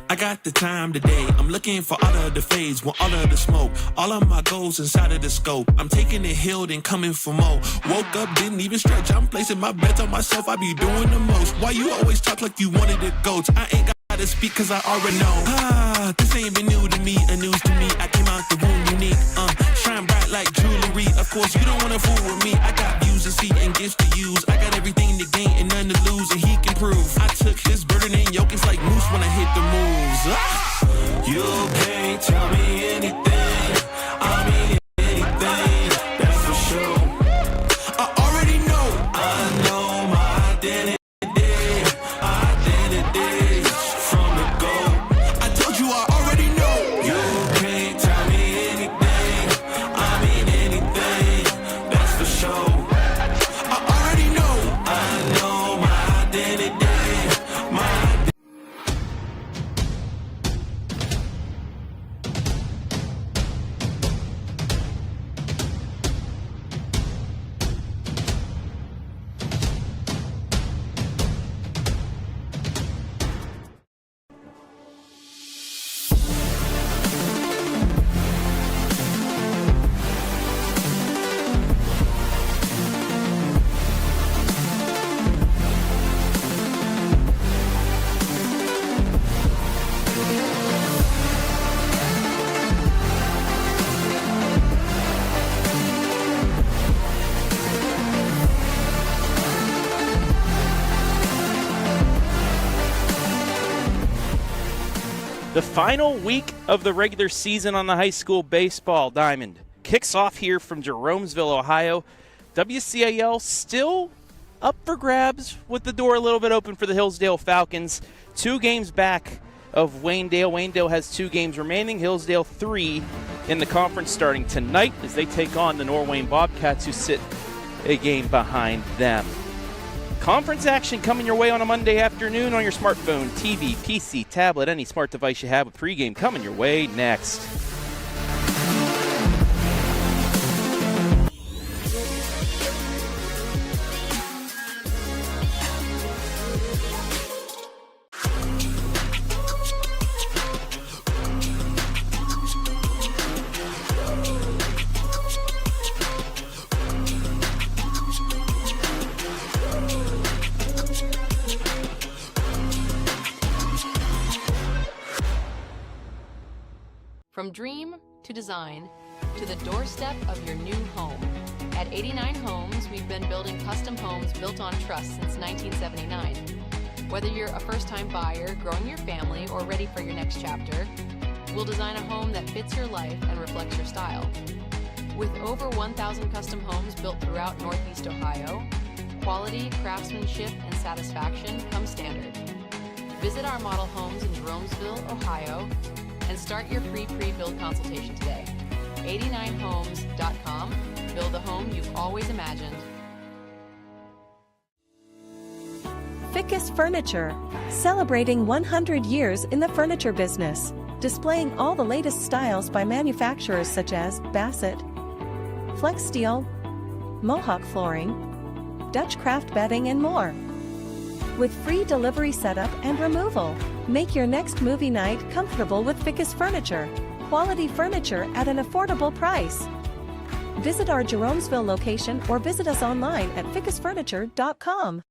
I got the time today. I'm looking for all of the fades, want all of the smoke. All of my goals inside of the scope. I'm taking the hill, then coming for more. Woke up, didn't even stretch. I'm placing my bets on myself. I be doing the most. Why you always talk like you wanted to go? I ain't gotta speak cause I already know. This ain't been new to me, a news to me. I came out the womb unique. Shine bright like jewelry. Of course, you don't wanna fool with me. I got views to see and gifts to use. I got everything to gain and none to lose, and he can prove. I took his burden and yoke. It's like moose when I hit the moves. You can't tell me anything. I mean anything. That's for sure. I already know. I know my identity. From the go. I told you I already know. You can't tell me anything. I mean anything. That's for sure. I already know. I know my identity. The final week of the regular season on the high school baseball diamond kicks off here from Jeromesville, Ohio. WCAL still up for grabs with the door a little bit open for the Hillsdale Falcons. 2 games back of Waynedale. Waynedale has 2 games remaining. Hillsdale 3 in the conference starting tonight as they take on the Norwayne Bobcats, who sit a game behind them. Conference action coming your way on a Monday afternoon on your smartphone, TV, PC, tablet, any smart device you have. With pregame coming your way next. From dream to design to the doorstep of your new home. At 89 Homes, we've been building custom homes built on trust since 1979. Whether you're a first-time buyer, growing your family, or ready for your next chapter, we'll design a home that fits your life and reflects your style. With over 1,000 custom homes built throughout Northeast Ohio, quality, craftsmanship, and satisfaction come standard. Visit our model homes in Jeromesville, Ohio, and start your free pre-build consultation today. 89homes.com. Build the home you've always imagined. Ficus Furniture, celebrating 100 years in the furniture business, displaying all the latest styles by manufacturers such as Bassett, Flex Steel, Mohawk Flooring, Dutch Craft Bedding, and more. With free delivery setup and removal, make your next movie night comfortable with Ficus Furniture. Quality furniture at an affordable price. Visit our Jeromesville location or visit us online at ficusfurniture.com.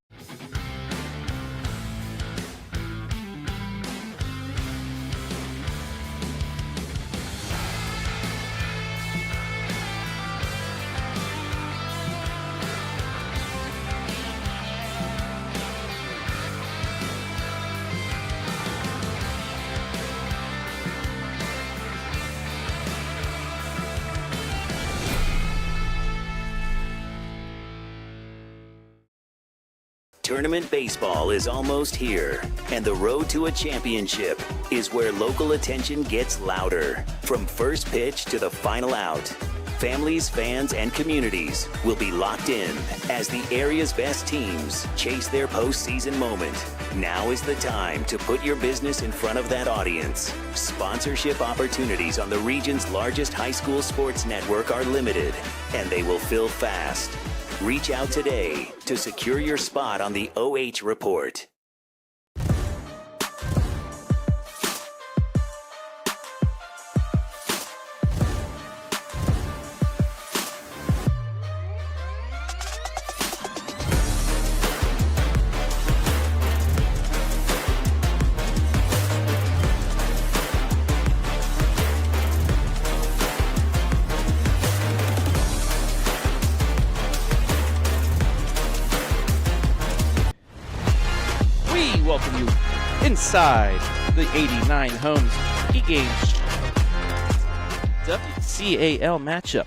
Tournament baseball is almost here, and the road to a championship is where local attention gets louder. From first pitch to the final out, families, fans, and communities will be locked in as the area's best teams chase their postseason moment. Now is the time to put your business in front of that audience. Sponsorship opportunities on the region's largest high school sports network are limited, and they will fill fast. Reach out today to secure your spot on the OH Report. welcome you inside the 89 Homes Pregame WCAL matchup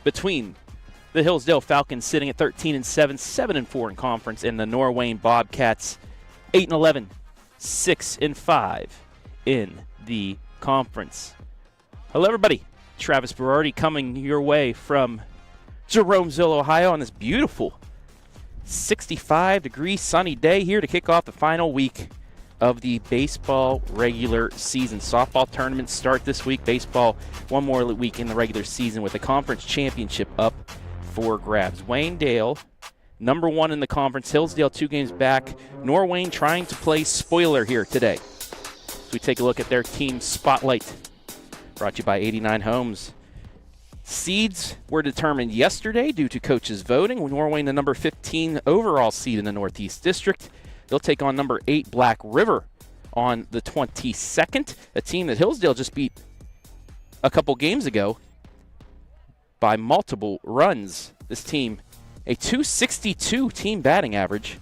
between the Hillsdale Falcons sitting at 13-7, 7-4 in conference, and the Norwayne Bobcats 8-11, 6-5 in the conference. Hello, everybody. Travis Berardi coming your way from Jeromesville, Ohio on this beautiful 65-degree sunny day here to kick off the final week of the baseball regular season. Softball tournaments start this week. Baseball one more week in the regular season with the conference championship up for grabs. Waynedale, number 1 in the conference. Hillsdale 2 games back. Norwayne trying to play spoiler here today. So we take a look at their team spotlight. Brought to you by 89 Homes. Seeds were determined yesterday due to coaches voting. Norwayne, the number 15 overall seed in the Northeast District. They'll take on number 8 Black River on the 22nd, a team that Hillsdale just beat a couple games ago by multiple runs. This team, a .262 team batting average,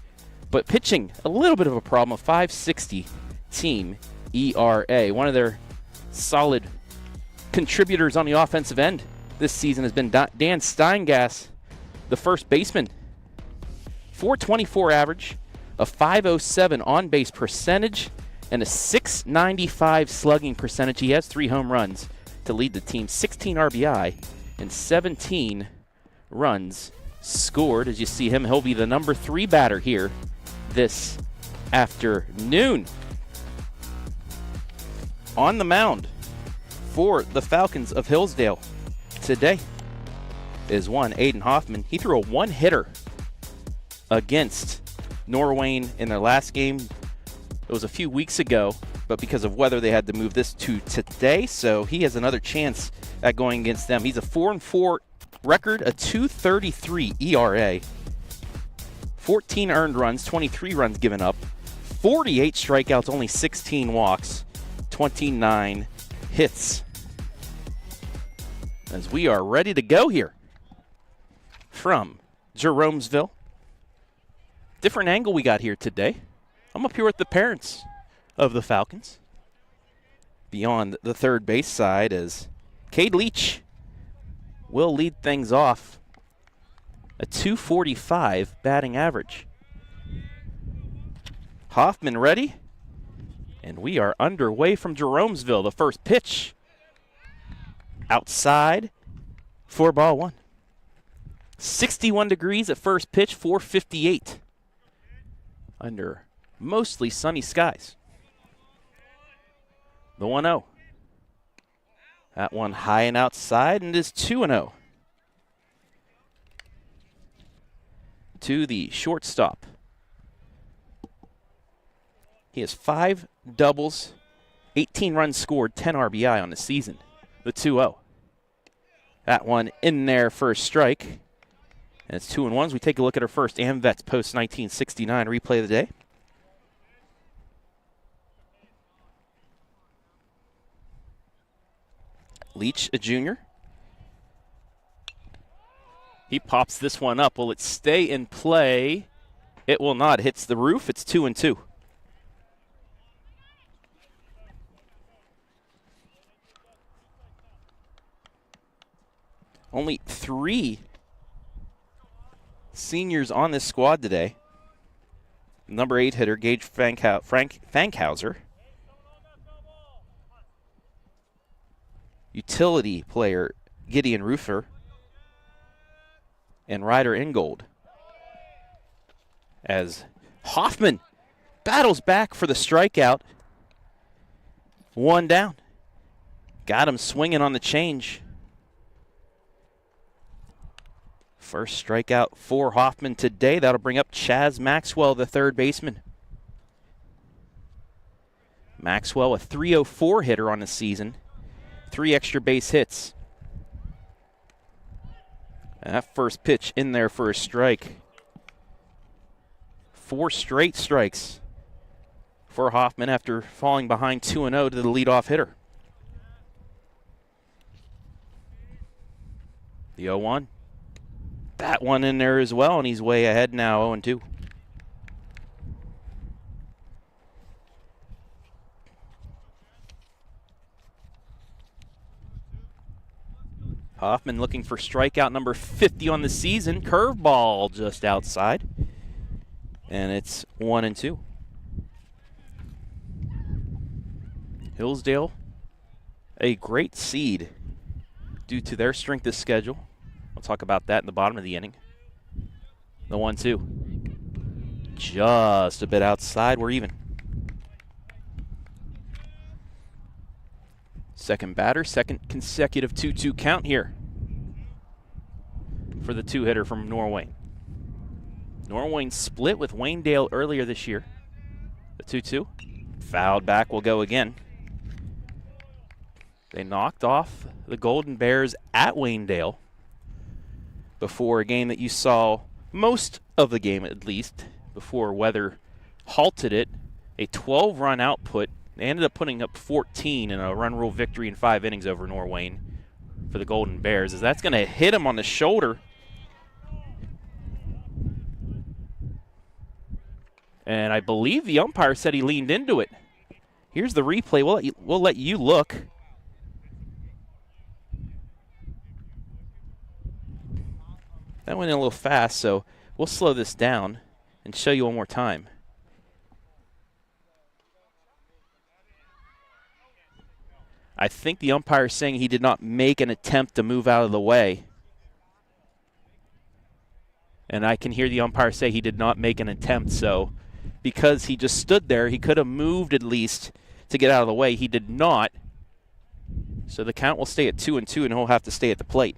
but pitching a little bit of a problem, a .560 team ERA. One of their solid contributors on the offensive end this season has been Dan Steingass, the first baseman. .424 average, a .507 on-base percentage, and a .695 slugging percentage. He has 3 home runs to lead the team, 16 RBI, and 17 runs scored. As you see him, he'll be the number 3 batter here this afternoon. On the mound for the Falcons of Hillsdale today is one Aiden Hoffman. He threw a 1-hitter against Norwayne in their last game. It was a few weeks ago, but because of weather, they had to move this to today, so he has another chance at going against them. He's a 4-4 record, a .233 ERA, 14 earned runs, 23 runs given up, 48 strikeouts, only 16 walks, 29 hits. As we are ready to go here from Jeromesville. Different angle we got here today. I'm up here with the parents of the Falcons. Beyond the third base side as Cade Leach will lead things off. A .245 batting average. Hoffman ready. And we are underway from Jeromesville. The first pitch outside for ball 1. 61 degrees at first pitch, 458 under mostly sunny skies. The 1-0. That one high and outside, and it is 2-0 to the shortstop. He has 5 doubles, 18 runs scored, 10 RBI on the season. The 2-0. That one in there for a strike. And it's 2-1. We take a look at our first AMVETS post-1969 replay of the day. Leach, a junior. He pops this one up. Will it stay in play? It will not. Hits the roof. It's 2-2. Only 3 seniors on this squad today. Number 8 hitter, Gage Fankhauser. Utility player, Gideon Roofer. And Ryder Ingold. As Hoffman battles back for the strikeout. 1 down. Got him swinging on the change. First strikeout for Hoffman today. That'll bring up Chaz Maxwell, the third baseman. Maxwell, a .304 hitter on the season. 3 extra base hits. And that first pitch in there for a strike. 4 straight strikes for Hoffman after falling behind 2-0 to the leadoff hitter. The 0-1. That one in there as well, and he's way ahead now, 0-2. Hoffman looking for strikeout number 50 on the season. Curveball just outside. And it's 1-2. Hillsdale, a great seed due to their strength of schedule. We'll talk about that in the bottom of the inning. The 1-2. Just a bit outside. We're even. Second batter, second consecutive 2-2 count here for the two-hitter from Norwayne. Norwayne split with Waynedale earlier this year. The 2-2. Fouled back will go again. They knocked off the Golden Bears at Waynedale before a game that you saw most of the game, at least, before weather halted it. A 12-run output. They ended up putting up 14 in a run rule victory in 5 innings over Norwayne for the Golden Bears, as that's going to hit him on the shoulder. And I believe the umpire said he leaned into it. Here's the replay. We'll let you look. That went in a little fast, so we'll slow this down and show you one more time. I think the umpire is saying he did not make an attempt to move out of the way. And I can hear the umpire say he did not make an attempt, so because he just stood there, he could have moved at least to get out of the way. He did not. So the count will stay at 2-2, and he'll have to stay at the plate.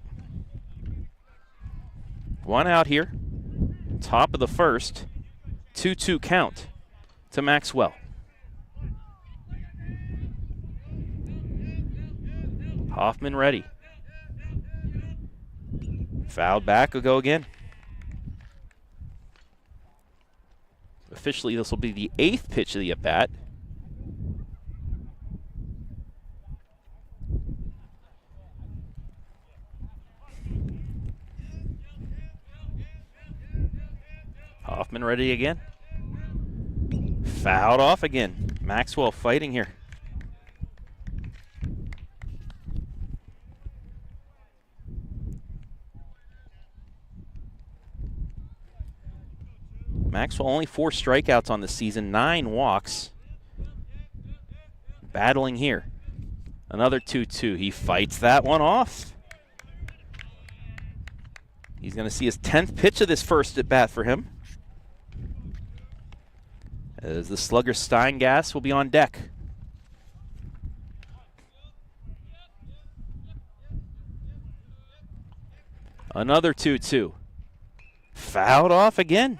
One out here. Top of the first. 2-2 count to Maxwell. Hoffman ready. Fouled back, will go again. Officially, this will be the 8th pitch of the at-bat. Hoffman ready again. Fouled off again. Maxwell fighting here. Maxwell only 4 strikeouts on the season, 9 walks. Battling here. Another 2-2. He fights that one off. He's going to see his 10th pitch of this first at bat for him, as the slugger Steingas will be on deck. Another 2-2. Fouled off again.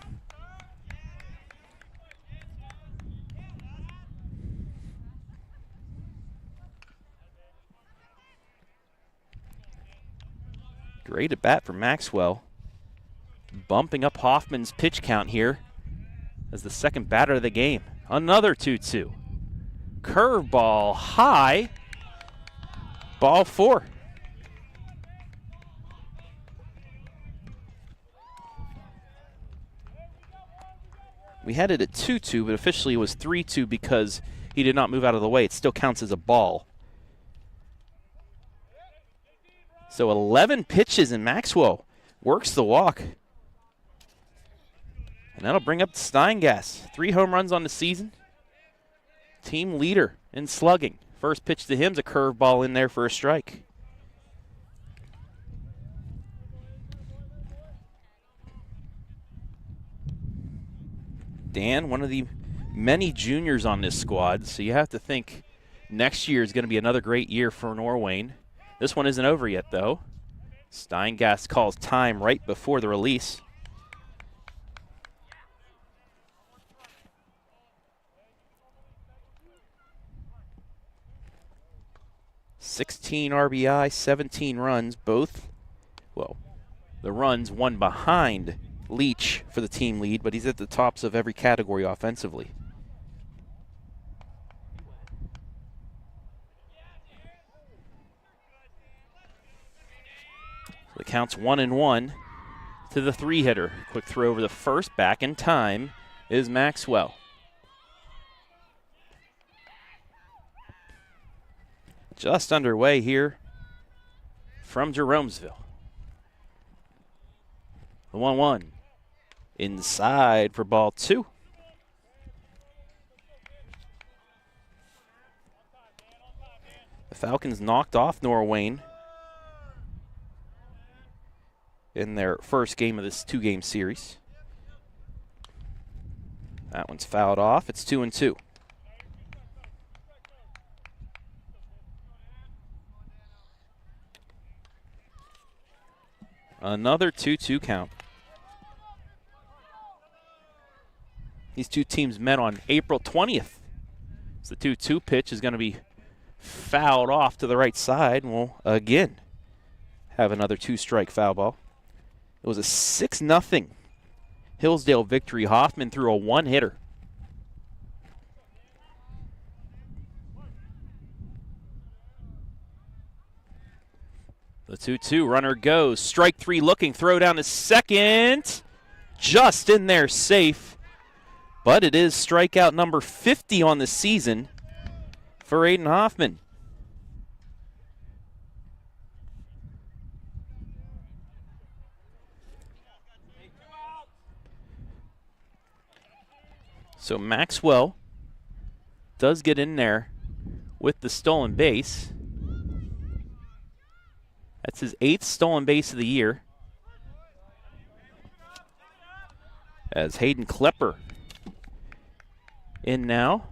Great at bat for Maxwell. Bumping up Hoffman's pitch count here as the second batter of the game. Another 2-2. Curveball high. Ball 4. We had it at 2-2, but officially it was 3-2 because he did not move out of the way. It still counts as a ball. So 11 pitches, and Maxwell works the walk. And that'll bring up Steingas. 3 home runs on the season. Team leader in slugging. First pitch to him's a curveball in there for a strike. Dan, one of the many juniors on this squad, so you have to think next year is going to be another great year for Norwayne. This one isn't over yet, though. Steingas calls time right before the release. $16 RBI, 17 runs, both, well, the runs one behind Leach for the team lead, but he's at the tops of every category offensively. The count's 1-1 to the 3-hitter. Quick throw over the first. Back in time is Maxwell. Just underway here from Jeromesville. The 1-1 inside for ball 2. The Falcons knocked off Norwayne in their first game of this 2-game series. That one's fouled off. It's 2-2. Another 2-2 count. These two teams met on April 20th. So the 2-2 pitch is going to be fouled off to the right side, and we'll again have another 2-strike foul ball. It was a 6-0 Hillsdale victory. Hoffman threw a one-hitter. The 2-2 runner goes. Strike 3 looking. Throw down to second. Just in there safe. But it is strikeout number 50 on the season for Aiden Hoffman. So Maxwell does get in there with the stolen base. That's his 8th stolen base of the year. As Hayden Klepper in now.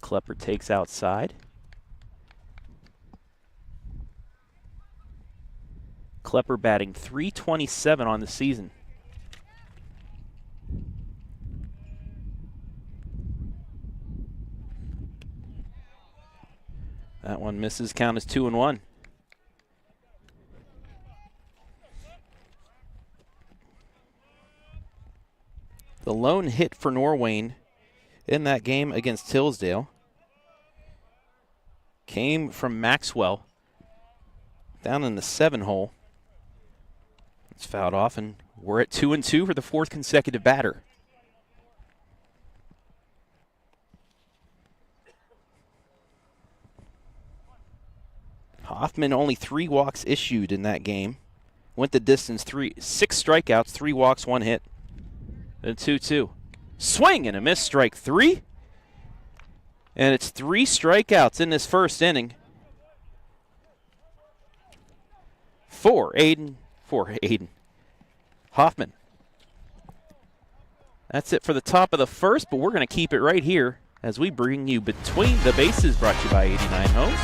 Klepper takes outside. Klepper batting .327 on the season. That one misses. Count is 2-1. The lone hit for Norwayne in that game against Hillsdale came from Maxwell down in the 7 hole. It's fouled off, and we're at 2-2 for the 4th consecutive batter. Hoffman only 3 walks issued in that game. Went the distance, 6 strikeouts, 3 walks, 1 hit. Then 2-2. Swing and a miss, strike 3. And it's 3 strikeouts in this first inning. For Aiden Hoffman. That's it for the top of the first, but we're going to keep it right here as we bring you Between the Bases, brought to you by 89 Homes.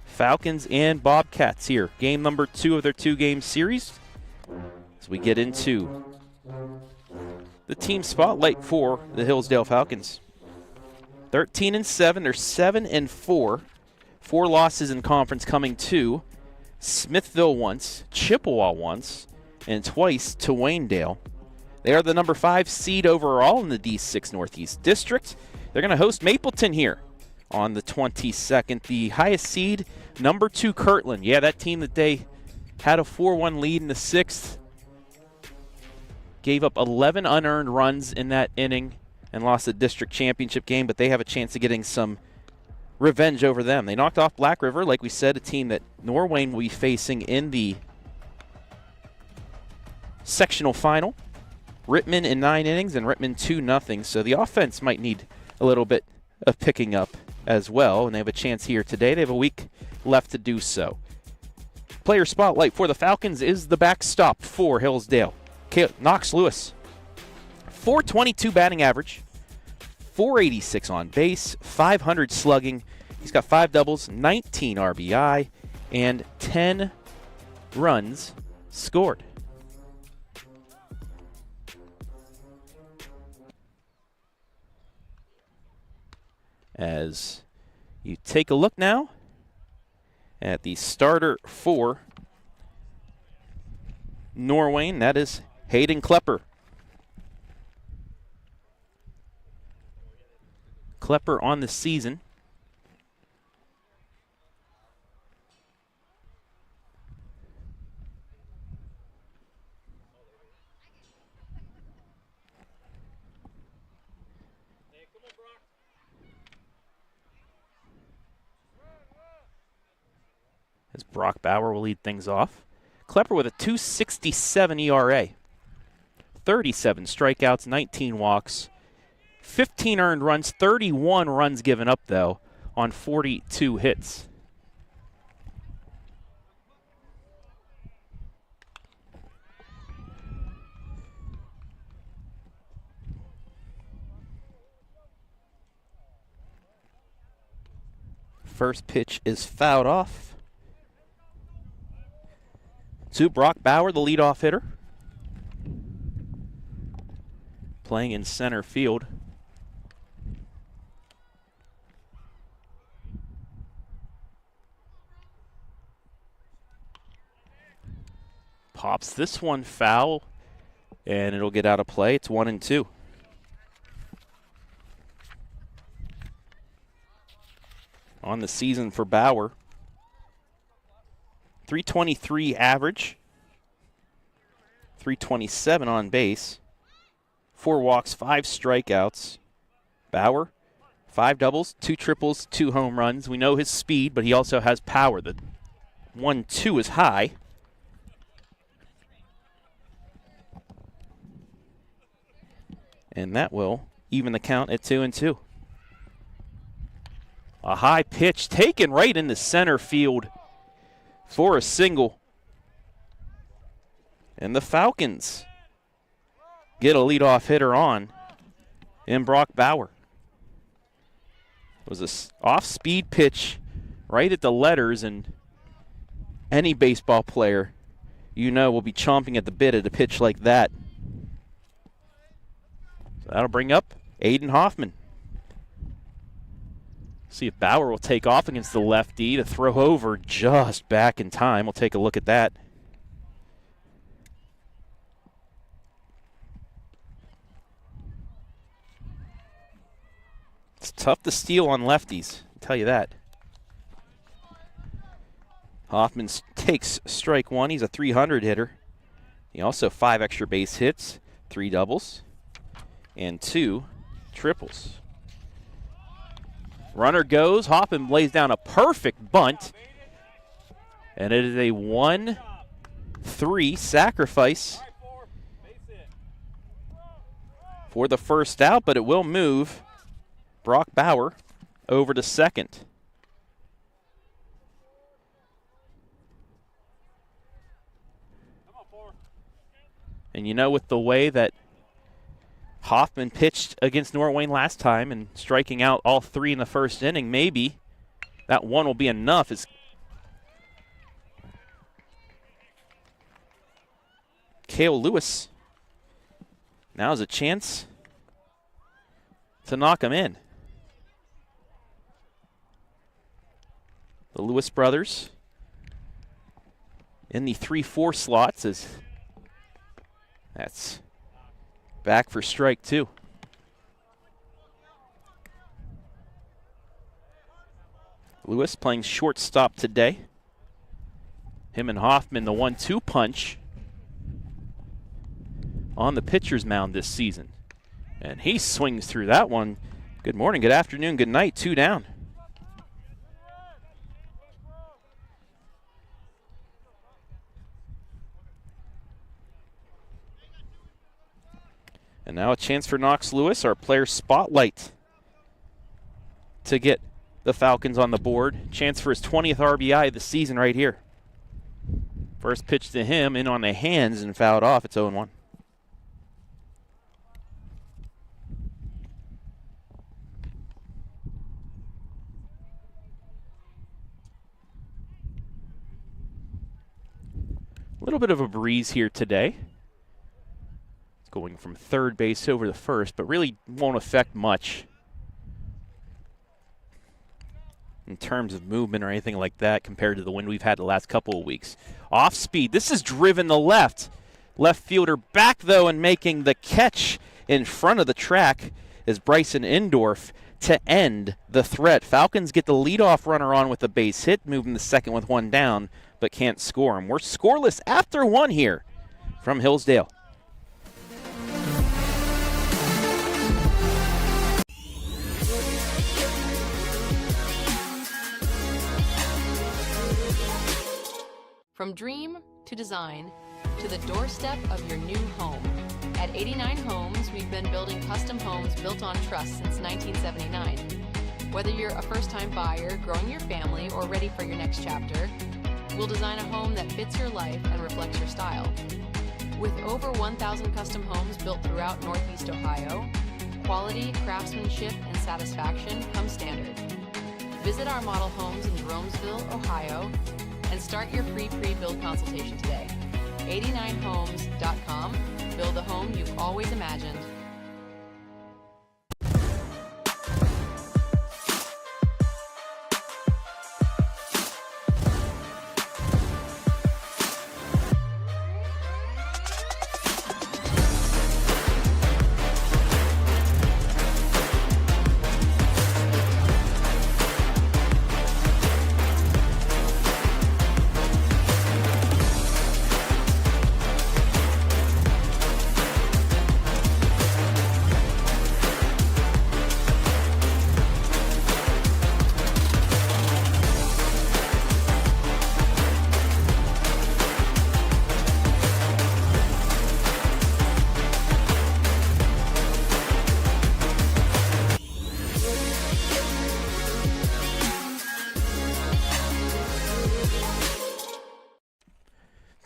Falcons and Bobcats here. Game number 2 of their 2-game series. As we get into the team spotlight for the Hillsdale Falcons. 13-7, they're 7-4. 4 losses in conference coming to Smithville once, Chippewa once, and twice to Waynedale. They are the number 5 seed overall in the D6 Northeast District. They're going to host Mapleton here on the 22nd. The highest seed, number 2 Kirtland. Yeah, that team that they had a 4-1 lead in the 6th. Gave up 11 unearned runs in that inning and lost the district championship game, but they have a chance of getting some revenge over them. They knocked off Black River, like we said, a team that Norwayne will be facing in the sectional final. Rittman in 9 innings and Rittman 2-0. So the offense might need a little bit of picking up as well, and they have a chance here today. They have a week left to do so. Player spotlight for the Falcons is the backstop for Hillsdale. Knox Lewis, .422 batting average, .486 on base, .500 slugging. He's got 5 doubles, 19 RBI, and 10 runs scored. As you take a look now at the starter for Norwayne, that is Hayden Klepper. Klepper on the season Brock Bauer will lead things off. Klepper with a 2.67 ERA. 37 strikeouts, 19 walks, 15 earned runs, 31 runs given up, though, on 42 hits. First pitch is fouled off to Brock Bauer, the leadoff hitter, playing in center field. Pops this one foul, and it'll get out of play. It's 1-2. On the season for Bauer, 323 average, 327 on base, 4 walks, 5 strikeouts. Bauer, 5 doubles, 2 triples, 2 home runs. We know his speed, but he also has power. The 1-2 is high. And that will even the count at 2-2. A high pitch taken right into center field for a single. And the Falcons get a leadoff hitter on in Brock Bauer. It was an off-speed pitch right at the letters, and any baseball player you know will be chomping at the bit at a pitch like that. So that'll bring up Aiden Hoffman. See if Bauer will take off against the lefty to throw over just back in time. We'll take a look at that. It's tough to steal on lefties, I'll tell you that. Hoffman takes strike one. He's a 300 hitter. He also 5 extra base hits, 3 doubles, and 2 triples. Runner goes. Hoffman lays down a perfect bunt. And it is a 1-3 sacrifice for the first out, but it will move Brock Bauer over to second. And you know, with the way that Hoffman pitched against Norwayne last time and striking out all 3 in the first inning, maybe that one will be enough. As Cale Lewis now has a chance to knock him in. The Lewis brothers in the 3-4 slots, as that's back for strike 2. Lewis playing shortstop today. Him and Hoffman, the 1-2 punch on the pitcher's mound this season. And he swings through that one. Good morning, good afternoon, good night, 2 down. And now a chance for Knox Lewis, our player spotlight, to get the Falcons on the board. Chance for his 20th RBI of the season right here. First pitch to him, in on the hands and fouled off. It's 0-1. A little bit of a breeze here today. Going from third base over the first, but really won't affect much in terms of movement or anything like that compared to the wind we've had the last couple of weeks. Off speed. This is driven the left. Left fielder back, though, and making the catch in front of the track is Bryson Indorf to end the threat. Falcons get the leadoff runner on with a base hit, moving the second with 1 down, but can't score him. We're scoreless after 1 here from Hillsdale. From dream to design to the doorstep of your new home. At 89 Homes, we've been building custom homes built on trust since 1979. Whether you're a first-time buyer, growing your family, or ready for your next chapter, we'll design a home that fits your life and reflects your style. With over 1,000 custom homes built throughout Northeast Ohio, quality, craftsmanship, and satisfaction come standard. Visit our model homes in Jeromesville, Ohio, and start your free pre-build consultation today. 89homes.com. Build the home you've always imagined.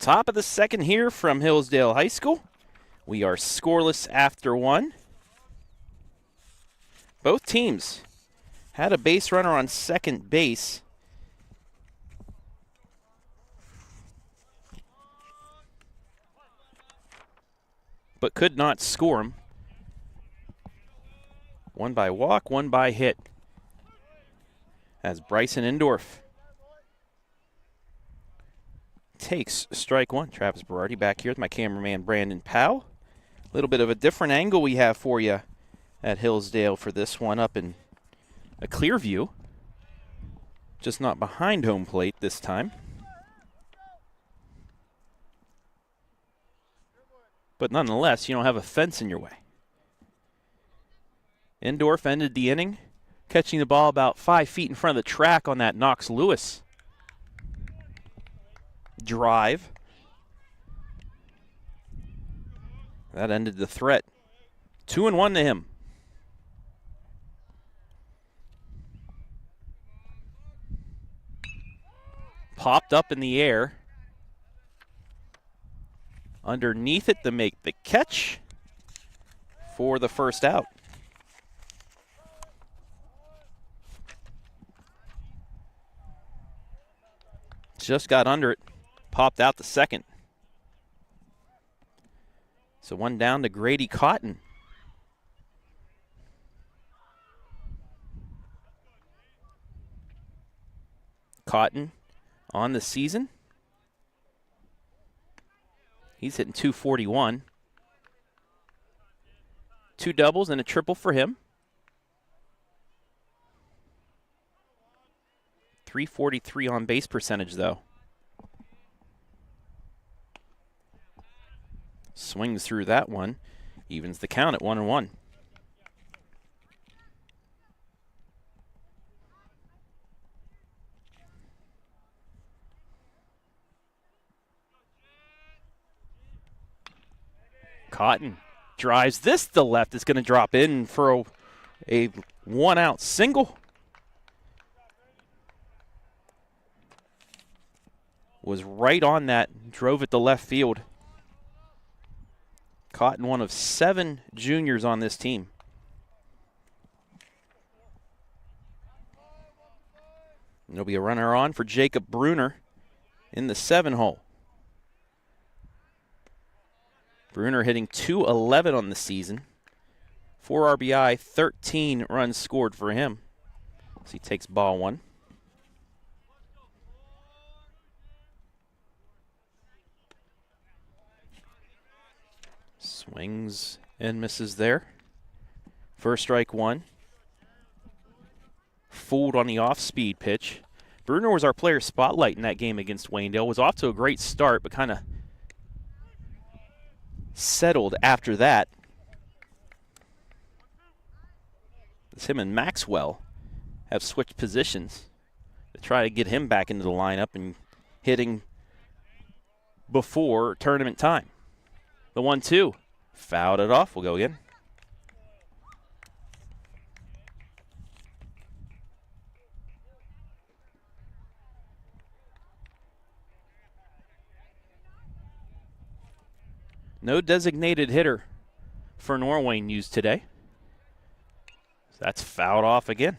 Top of the second here from Hillsdale High School. We are scoreless after one. Both teams had a base runner on second base. But could not score him. One by walk, one by hit. As Bryson Endorf takes strike one. Travis Berardi back here with my cameraman Brandon Powell. A little bit of a different angle we have for you at Hillsdale for this one, up in a clear view. Just not behind home plate this time. But nonetheless, you don't have a fence in your way. Endorf ended the inning, catching the ball about 5 feet in front of the track on that Knox Lewis drive. That ended the threat. 2-1 to him. Popped up in the air. Underneath it to make the catch for the first out. Just got under it. Popped out the second. So one down to Grady Cotton. Cotton on the season. He's hitting .241. 2 doubles and a triple for him. .343 on base percentage, though. Swings through that one. Evens the count at 1-1. Cotton drives this to left. It's going to drop in for a one-out single. Was right on that, drove it to left field. Cotton, one of 7 juniors on this team. And there'll be a runner on for Jacob Bruner in the 7 hole. Bruner hitting .211 on the season. 4 RBI, 13 runs scored for him. So he takes ball 1. Swings and misses there. First strike 1. Fooled on the off-speed pitch. Bruner was our player spotlight in that game against Waynedale. Was off to a great start, but kind of settled after that. As him and Maxwell have switched positions to try to get him back into the lineup and hitting before tournament time. The 1-2. Fouled it off. We'll go again. No designated hitter for Norwayne used today. That's fouled off again.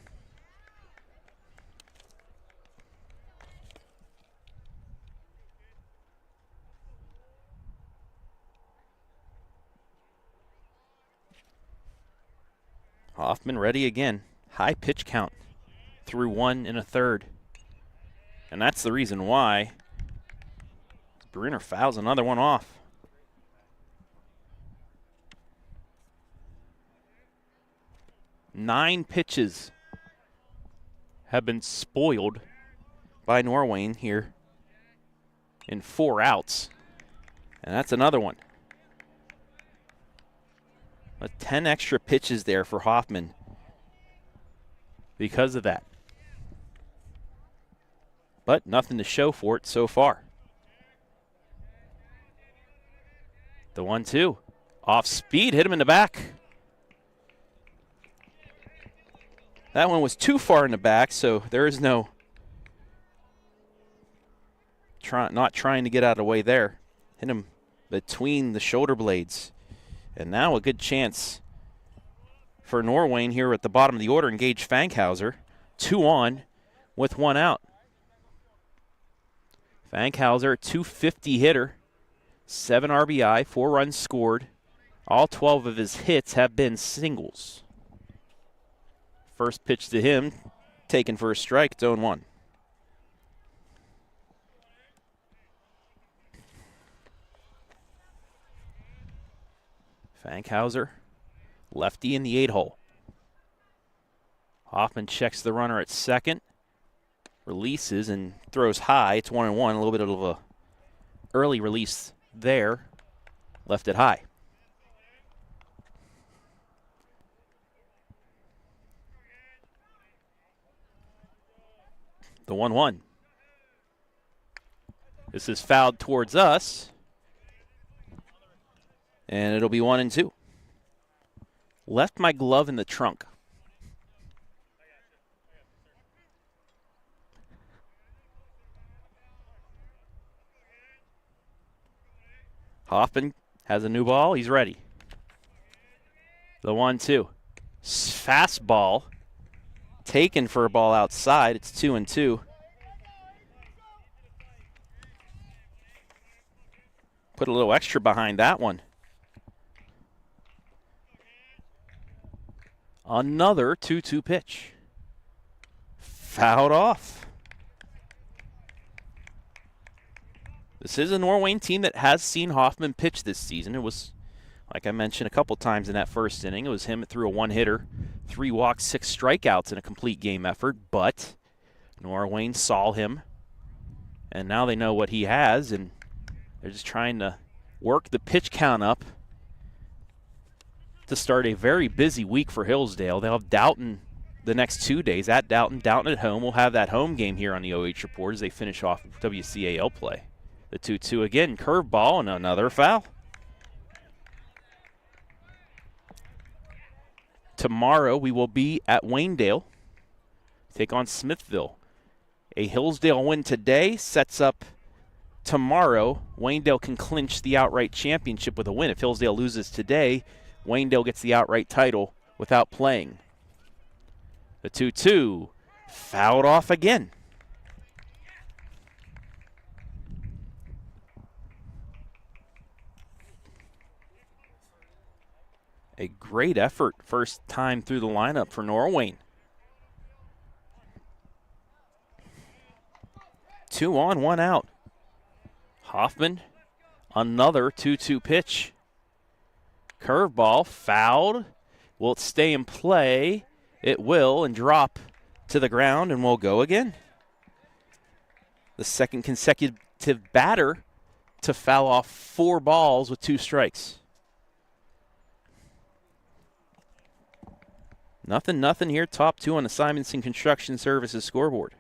Hoffman ready again. High pitch count through 1 1/3. And that's the reason why Bruner fouls another one off. Nine pitches have been spoiled by Norwayne here in 4 outs. And that's another one. 10 extra pitches there for Hoffman because of that. But nothing to show for it so far. The 1-2. Off speed, hit him in the back. That one was too far in the back, so there is no not trying to get out of the way there. Hit him between the shoulder blades. And now a good chance for Norwayne here at the bottom of the order. Engage Fankhauser. 2 on with 1 out. Fankhauser, 250 hitter. 7 RBI, 4 runs scored. All 12 of his hits have been singles. First pitch to him, taken for a strike, it's 0-1. Fankhauser, lefty in the 8-hole. Hoffman checks the runner at second, releases and throws high. It's 1-1, a little bit of a early release there, left it high. The 1-1. This is fouled towards us. And it'll be 1-2. Left my glove in the trunk. Hoffman has a new ball. He's ready. The 1-2. Fastball. Taken for a ball outside. It's 2-2. Put a little extra behind that one. Another 2-2 pitch. Fouled off. This is a Norwayne team that has seen Hoffman pitch this season. It was, like I mentioned a couple times in that first inning, it was him that threw a 1-hitter, 3 walks, 6 strikeouts in a complete game effort. But Norwayne saw him, and now they know what he has, and they're just trying to work the pitch count up to start a very busy week for Hillsdale. They'll have Downton the next 2 days at Downton. Downton at home. We'll have that home game here on the OH Report as they finish off WCAL play. The 2-2 again, curveball, and another foul. Tomorrow we will be at Waynedale, take on Smithville. A Hillsdale win today sets up tomorrow. Waynedale can clinch the outright championship with a win. If Hillsdale loses today, Waynedale gets the outright title without playing. The 2-2, fouled off again. A great effort first time through the lineup for Norwayne. 2 on, 1 out. Hoffman, another 2-2 pitch. Curveball, fouled. Will it stay in play? It will, and drop to the ground, and we'll go again. The second consecutive batter to foul off 4 balls with 2 strikes. Nothing here. Top 2 on the Simonson Construction Services scoreboard.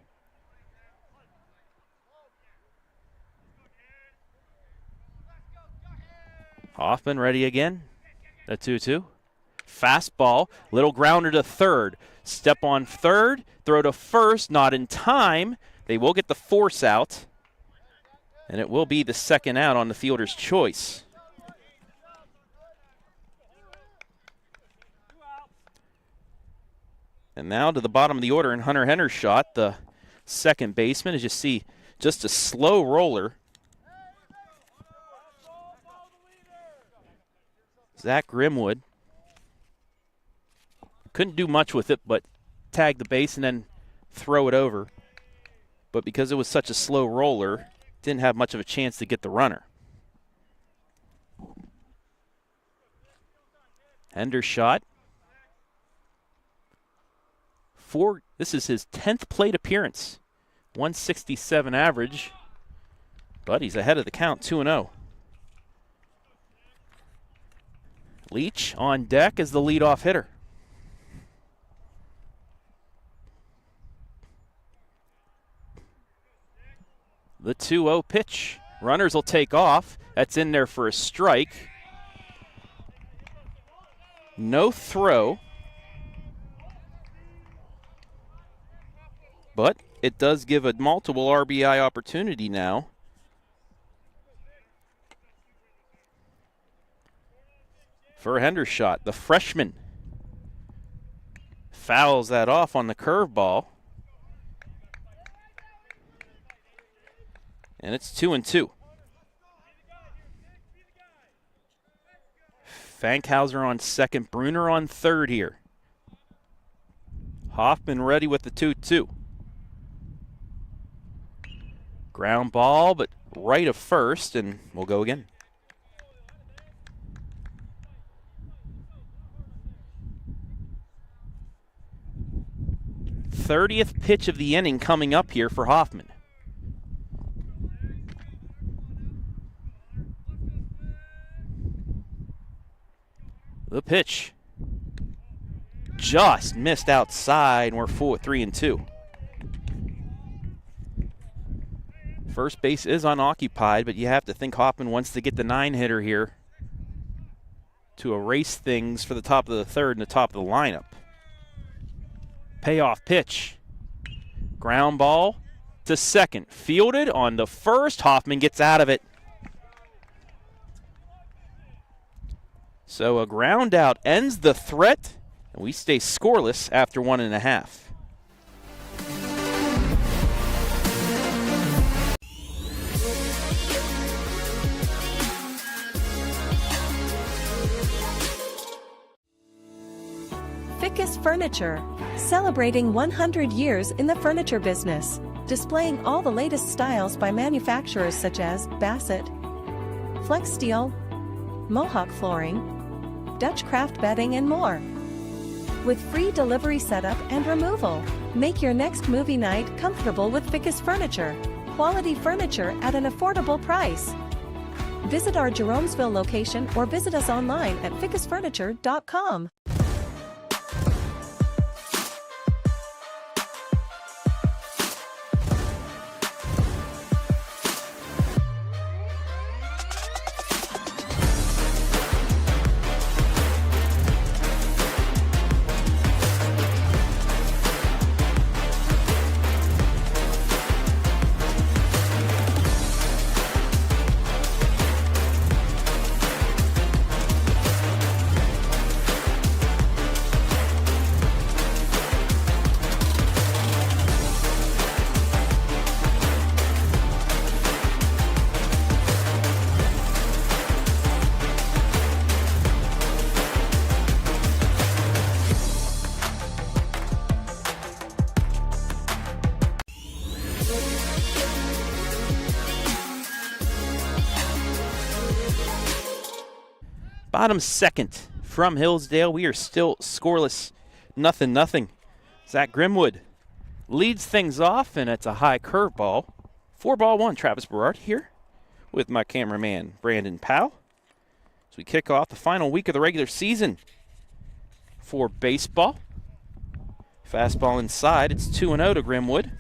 Hoffman ready again. The 2-2. Fastball, little grounder to third. Step on third, throw to first, not in time. They will get the force out, and it will be the second out on the fielder's choice. And now to the bottom of the order in Hunter Hendershot, the second baseman. As you see, just a slow roller. Zach Grimwood couldn't do much with it but tag the base and then throw it over. But because it was such a slow roller, didn't have much of a chance to get the runner. Hendershot. This is his 10th plate appearance. 167 average. But he's ahead of the count, 2-0. Leach on deck as the leadoff hitter. The 2-0 pitch. Runners will take off. That's in there for a strike. No throw. But it does give a multiple RBI opportunity now. For Hendershot, the freshman fouls that off on the curveball. And it's 2-2. Fankhauser on second, Bruner on third here. Hoffman ready with the 2-2. Ground ball, but right of first, and we'll go again. '30th pitch of the inning coming up here for Hoffman. The pitch just missed outside, and we're full at 3-2. First base is unoccupied, but you have to think Hoffman wants to get the 9-hitter here to erase things for the top of the third and the top of the lineup. Payoff pitch. Ground ball to second. Fielded on the first. Hoffman gets out of it. So a ground out ends the threat, and we stay scoreless after 1.5. Ficus Furniture, celebrating 100 years in the furniture business, displaying all the latest styles by manufacturers such as Bassett, Flex Steel, Mohawk Flooring, Dutch Craft Bedding, and more. With free delivery setup and removal, make your next movie night comfortable with Ficus Furniture. Quality furniture at an affordable price. Visit our Jeromesville location or visit us online at ficusfurniture.com. Bottom second from Hillsdale. We are still scoreless, 0-0. Zach Grimwood leads things off, and it's a high curveball. 4-1. Travis Berard here with my cameraman, Brandon Powell. As we kick off the final week of the regular season for baseball. Fastball inside. It's 2-0 to Grimwood.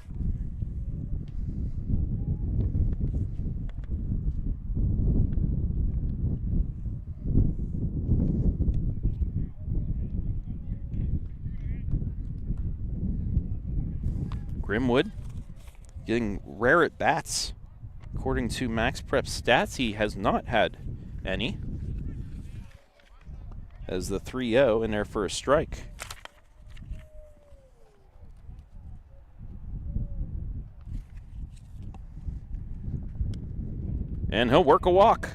Grimwood getting rare at bats. According to Max Prep stats, he has not had any. As the 3-0 in there for a strike. And he'll work a walk.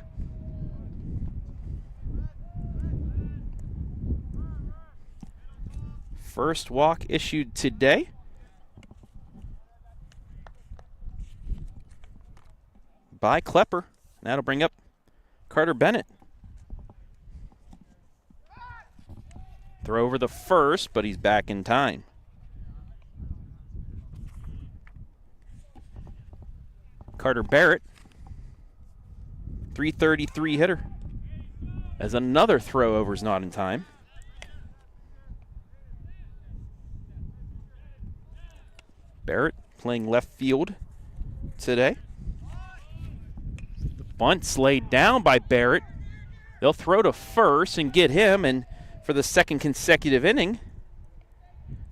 First walk issued today. By Klepper. That'll bring up Carter Bennett. Throw over the first, but he's back in time. Carter Barrett, 333 hitter. As another throw over's not in time. Barrett playing left field today. The bunt's laid down by Barrett. They'll throw to first and get him, and for the second consecutive inning,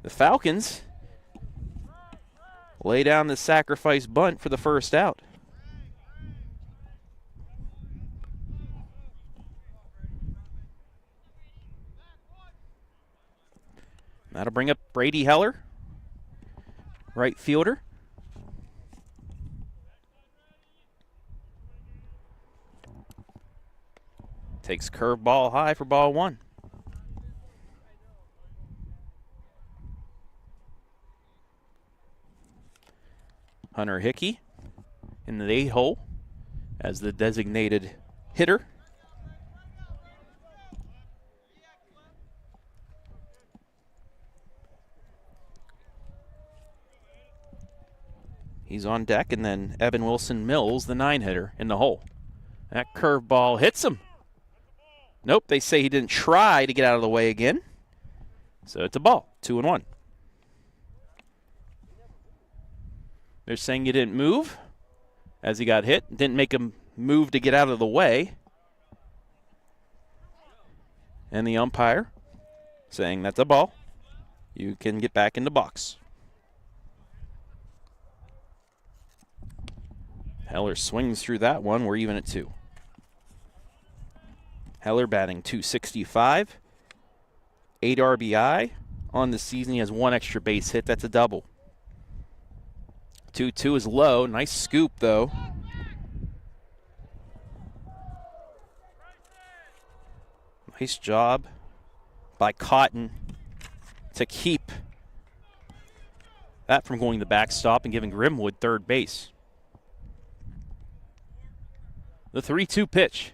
the Falcons lay down the sacrifice bunt for the first out. That'll bring up Brady Heller, right fielder. Takes curveball high for ball one. Hunter Hickey in the 8-hole as the designated hitter. He's on deck, and then Evan Wilson Mills, the 9-hitter, in the hole. That curveball hits him. Nope, they say he didn't try to get out of the way again. So it's a ball, 2-1. They're saying he didn't move as he got hit. Didn't make him move to get out of the way. And the umpire saying that's a ball. You can get back in the box. Heller swings through that one. We're even at 2. Heller batting .265. 8 RBI. On the season, he has 1 extra base hit. That's a double. 2-2 is low. Nice scoop, though. Nice job by Cotton to keep that from going to the backstop and giving Grimwood third base. The 3-2 pitch.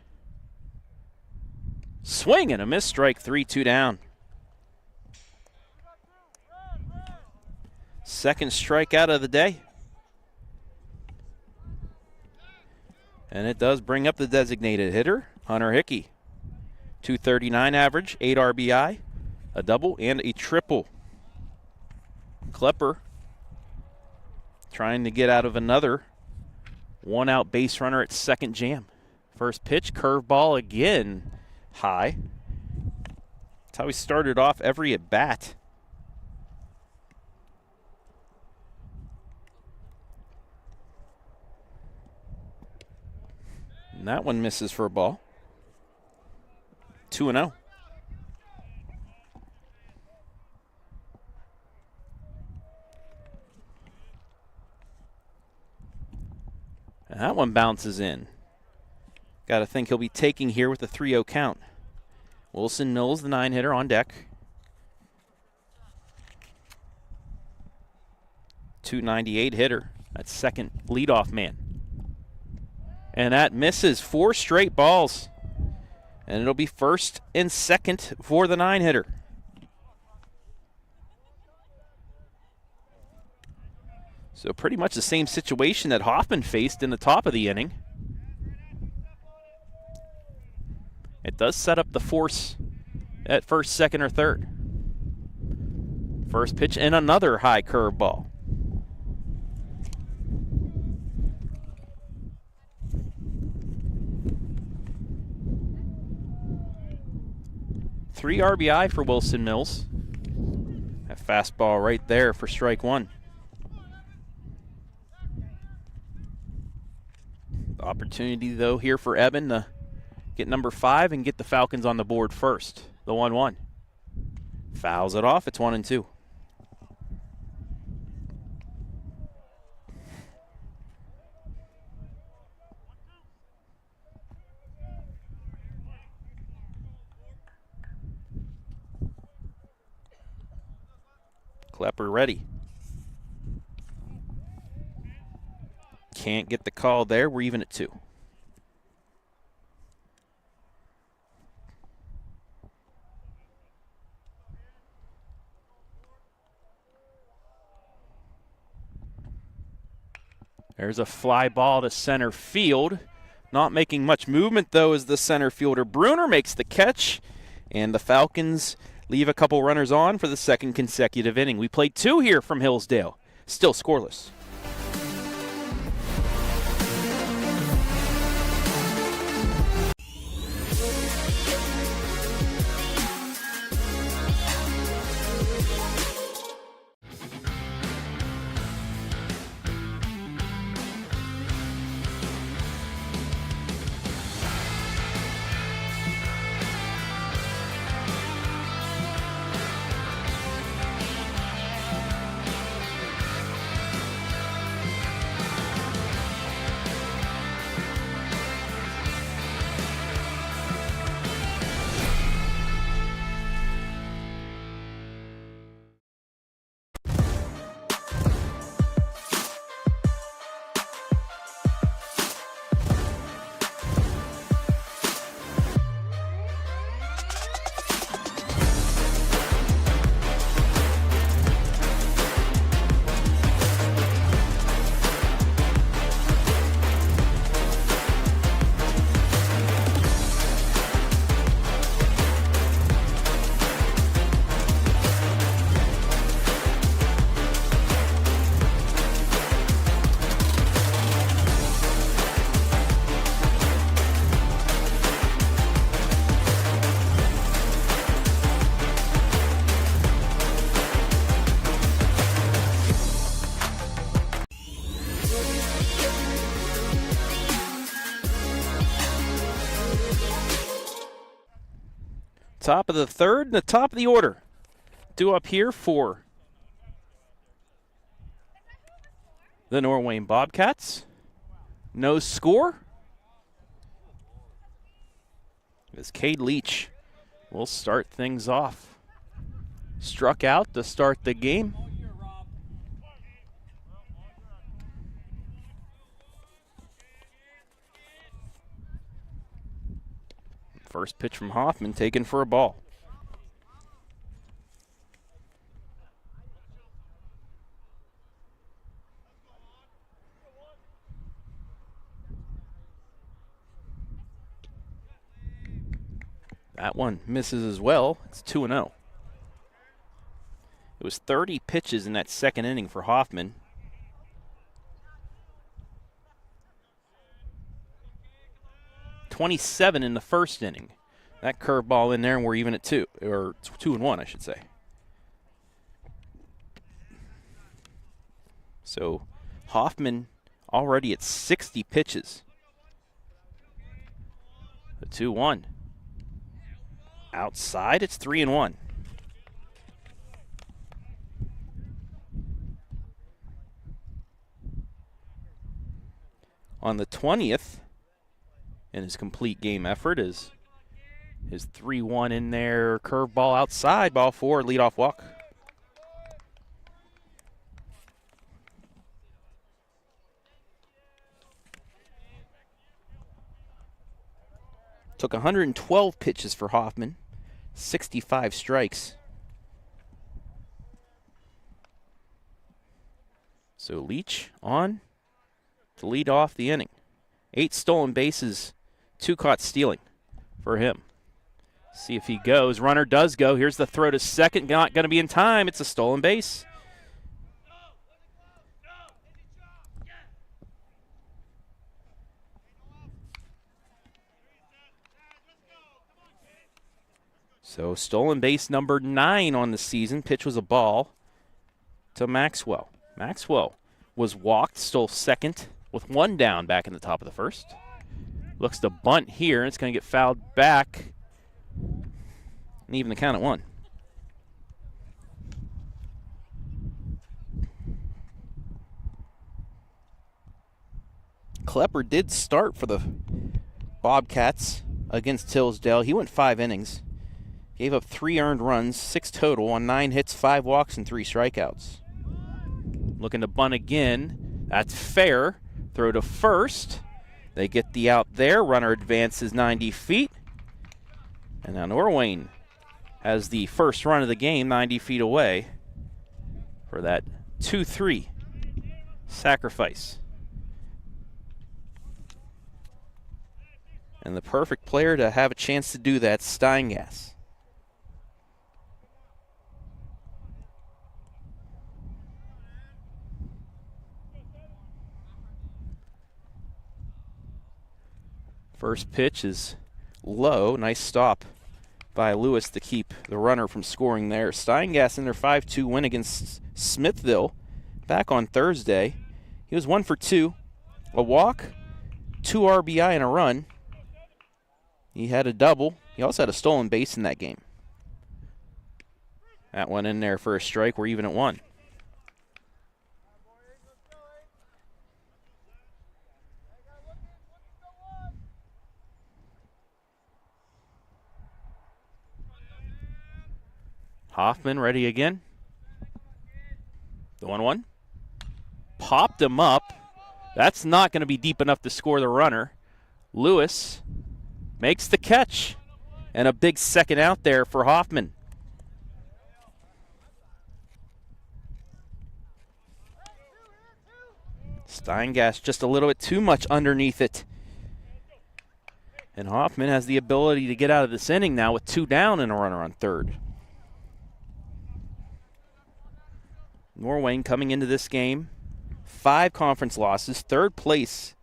Swing and a miss, strike, 3-2 down. Second strikeout of the day. And it does bring up the designated hitter, Hunter Hickey. .239 average, 8 RBI, a double and a triple. Klepper trying to get out of another 1-out base runner at second jam. First pitch, curveball again, high. That's how he started off every at bat. And that one misses for a ball. 2-0. And that one bounces in. Got to think he'll be taking here with the 3-0 count. Wilson Mills, the 9-hitter, on deck. .298 hitter. That's second leadoff man. And that misses, 4 straight balls. And it'll be first and second for the 9-hitter. So pretty much the same situation that Hoffman faced in the top of the inning. It does set up the force at first, second, or third. First pitch and another high curveball. Three RBI for Wilson Mills. That fastball right there for strike one. The opportunity, though, here for Eben to get number 5 and get the Falcons on the board first. The 1-1. Fouls it off. It's 1-2. Klepper ready. Can't get the call there. We're even at 2. There's a fly ball to center field. Not making much movement, though, as the center fielder Bruner makes the catch. And the Falcons leave a couple runners on for the second consecutive inning. We played 2 here from Hillsdale. Still scoreless. Top of the third and the top of the order. Due up here for the Norwayne Bobcats. No score. As Cade Leach will start things off. Struck out to start the game. First pitch from Hoffman taken for a ball. That one misses as well. It's 2-0. It was 30 pitches in that second inning for Hoffman. .27 in the first inning. That curveball in there, and we're even at 2, or 2-1, I should say. So Hoffman already at 60 pitches. The 2-1. Outside, it's 3-1. On the 20th, in his complete game effort, is his 3-1 in there, curveball outside, ball 4, leadoff walk. Took 112 pitches for Hoffman, 65 strikes. So Leach on to lead off the inning. 8 stolen bases, 2 caught stealing for him. See if he goes. Runner does go. Here's the throw to second. Not going to be in time. It's a stolen base. So stolen base number 9 on the season. Pitch was a ball to Maxwell. Maxwell was walked, stole second with one down back in the top of the first. Looks to bunt here, and it's going to get fouled back. And even the count at 1. Klepper did start for the Bobcats against Hillsdale. He went 5 innings. Gave up 3 earned runs, 6 total, on 9 hits, 5 walks, and 3 strikeouts. Looking to bunt again. That's fair. Throw to first. They get the out there. Runner advances 90 feet. And now Norwayne has the first run of the game 90 feet away for that 2-3 sacrifice. And the perfect player to have a chance to do that, Steingas. First pitch is low. Nice stop by Lewis to keep the runner from scoring there. Steingas in their 5-2 win against Smithville back on Thursday. He was 1 for 2. A walk, 2 RBI, and a run. He had a double. He also had a stolen base in that game. That one in there for a strike. We're even at 1. Hoffman ready again. The 1-1. Popped him up. That's not going to be deep enough to score the runner. Lewis makes the catch. And a big second out there for Hoffman. Steingas just a little bit too much underneath it. And Hoffman has the ability to get out of this inning now with 2 down and a runner on third. Norwayne coming into this game, 5 conference losses, 3rd place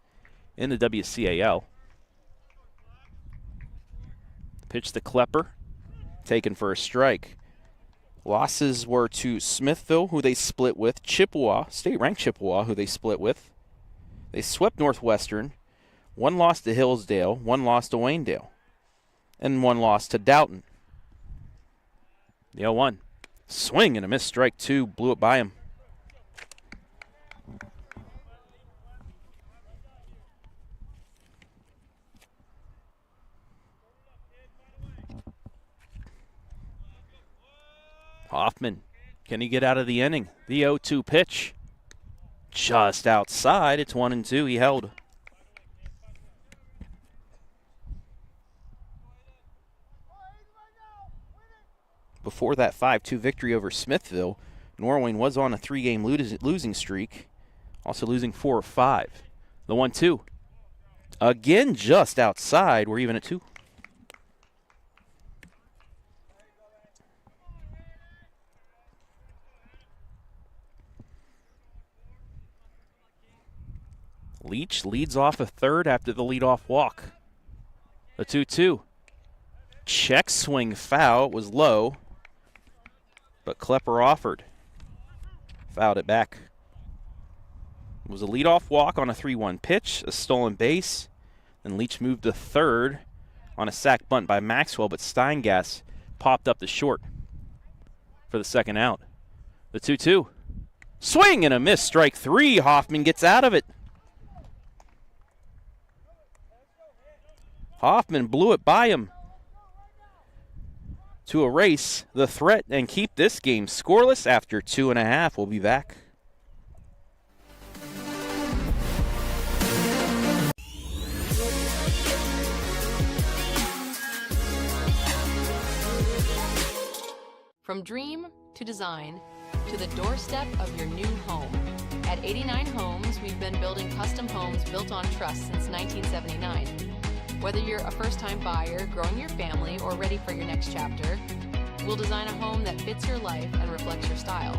in the WCAL. Pitch to Klepper, taken for a strike. Losses were to Smithville, who they split with, Chippewa, state-ranked Chippewa, who they split with. They swept Northwestern. 1 loss to Hillsdale, 1 loss to Waynedale, and 1 loss to Doughton. The 0-1. Swing and a miss, strike 2, blew it by him. Hoffman, can he get out of the inning? The 0-2 pitch. Just outside, it's 1-2, he held. Before that 5-2 victory over Smithville, Norwayne was on a 3-game losing streak, also losing 4 of 5. The 1-2. Again, just outside. We're even at 2. Leach leads off a third after the leadoff walk. The 2-2. Check swing foul. It was low, but Klepper offered. Fouled it back. It was a leadoff walk on a 3-1 pitch, a stolen base. Then Leach moved to third on a sac bunt by Maxwell, but Steingas popped up the short for the second out. The 2-2. Swing and a miss, strike 3. Hoffman gets out of it. Hoffman blew it by him to erase the threat and keep this game scoreless after 2.5. We'll be back. From dream to design to the doorstep of your new home. At 89 Homes, we've been building custom homes built on trust since 1979. Whether you're a first-time buyer, growing your family, or ready for your next chapter, we'll design a home that fits your life and reflects your style.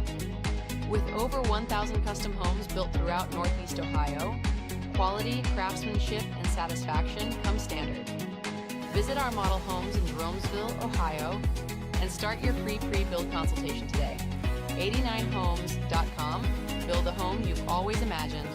With over 1,000 custom homes built throughout Northeast Ohio, quality, craftsmanship, and satisfaction come standard. Visit our model homes in Jeromesville, Ohio, and start your free pre-build consultation today. 89homes.com. Build the home you've always imagined.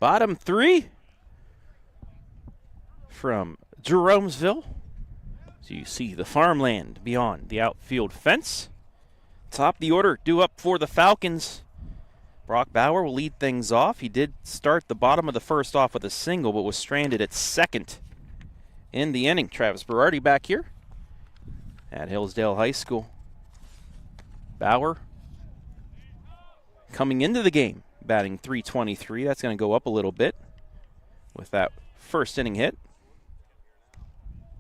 Bottom three from Jeromesville. So you see the farmland beyond the outfield fence. Top of the order due up for the Falcons. Brock Bauer will lead things off. He did start the bottom of the first off with a single, but was stranded at second in the inning. Travis Berardi back here at Hillsdale High School. Bauer coming into the game, batting .323. That's going to go up a little bit with that first inning hit.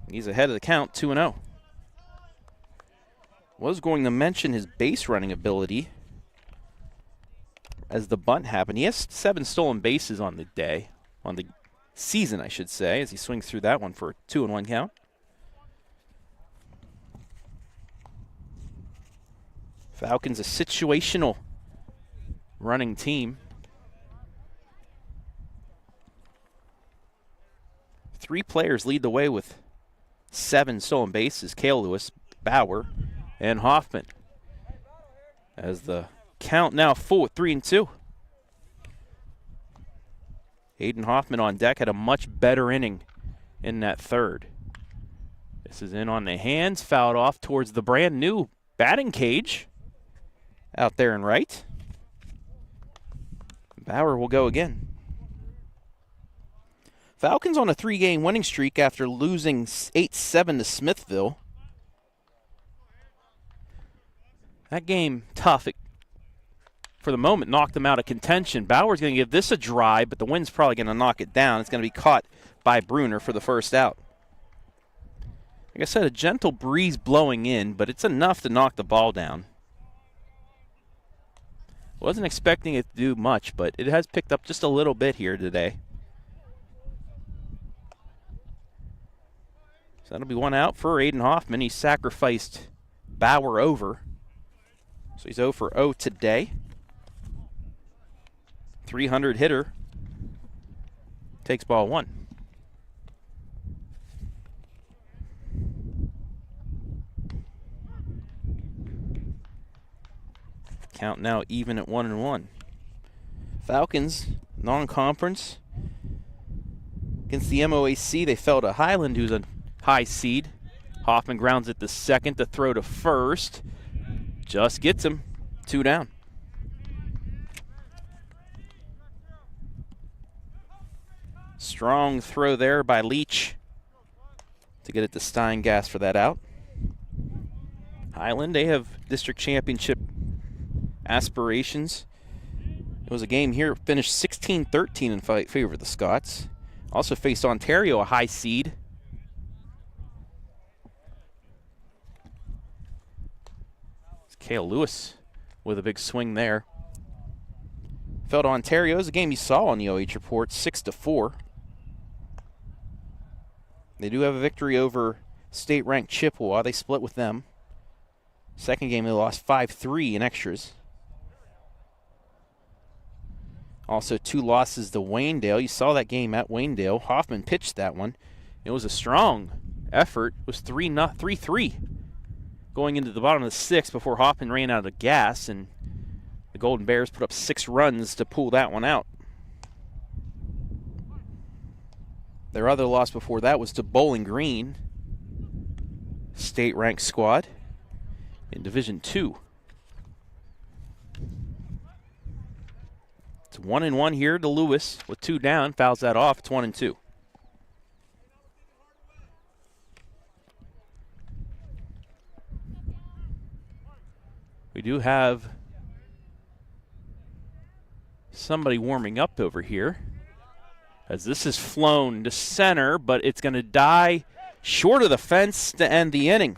He's ahead of the count, 2-0. Was going to mention his base running ability as the bunt happened. He has 7 stolen bases on the day, on the season, I should say, as he swings through that one for a 2-1 count. Falcons a situational running team. 3 players lead the way with 7 stolen bases: Cale Lewis, Bauer, and Hoffman. As the count now full at 3-2. Aiden Hoffman on deck had a much better inning in that third. This is in on the hands, fouled off towards the brand new batting cage out there in right. Bauer will go again. Falcons on a 3-game winning streak after losing 8-7 to Smithville. That game, tough. It, for the moment, knocked them out of contention. Bauer's going to give this a drive, but the wind's probably going to knock it down. It's going to be caught by Bruner for the first out. Like I said, a gentle breeze blowing in, but it's enough to knock the ball down. Wasn't expecting it to do much, but it has picked up just a little bit here today. So that'll be one out for Aiden Hoffman. He sacrificed Bauer over. So he's 0 for 0 today. 300 hitter. Takes ball 1. Count now even at 1-1. Falcons, non-conference. Against the MOAC, they fell to Highland, who's a high seed. Hoffman grounds it to second to throw to first. Just gets him. 2 down. Strong throw there by Leach to get it to Steingas for that out. Highland, they have district championship aspirations. It was a game here, finished 16-13 in favor of the Scots. Also faced Ontario, a high seed. It's Cale Lewis with a big swing there. Fell to Ontario. It was a game you saw on the OH report, 6-4. They do have a victory over state-ranked Chippewa. They split with them. Second game, they lost 5-3 in extras. Also 2 losses to Waynedale. You saw that game at Waynedale. Hoffman pitched that one. It was a strong effort. It was 3-3 going into the bottom of the 6th before Hoffman ran out of gas, and the Golden Bears put up 6 runs to pull that one out. Their other loss before that was to Bowling Green, state-ranked squad in Division II. It's 1-1 here to Lewis with 2 down. Fouls that off. It's 1-2. We do have somebody warming up over here, as this is flown to center, but it's going to die short of the fence to end the inning.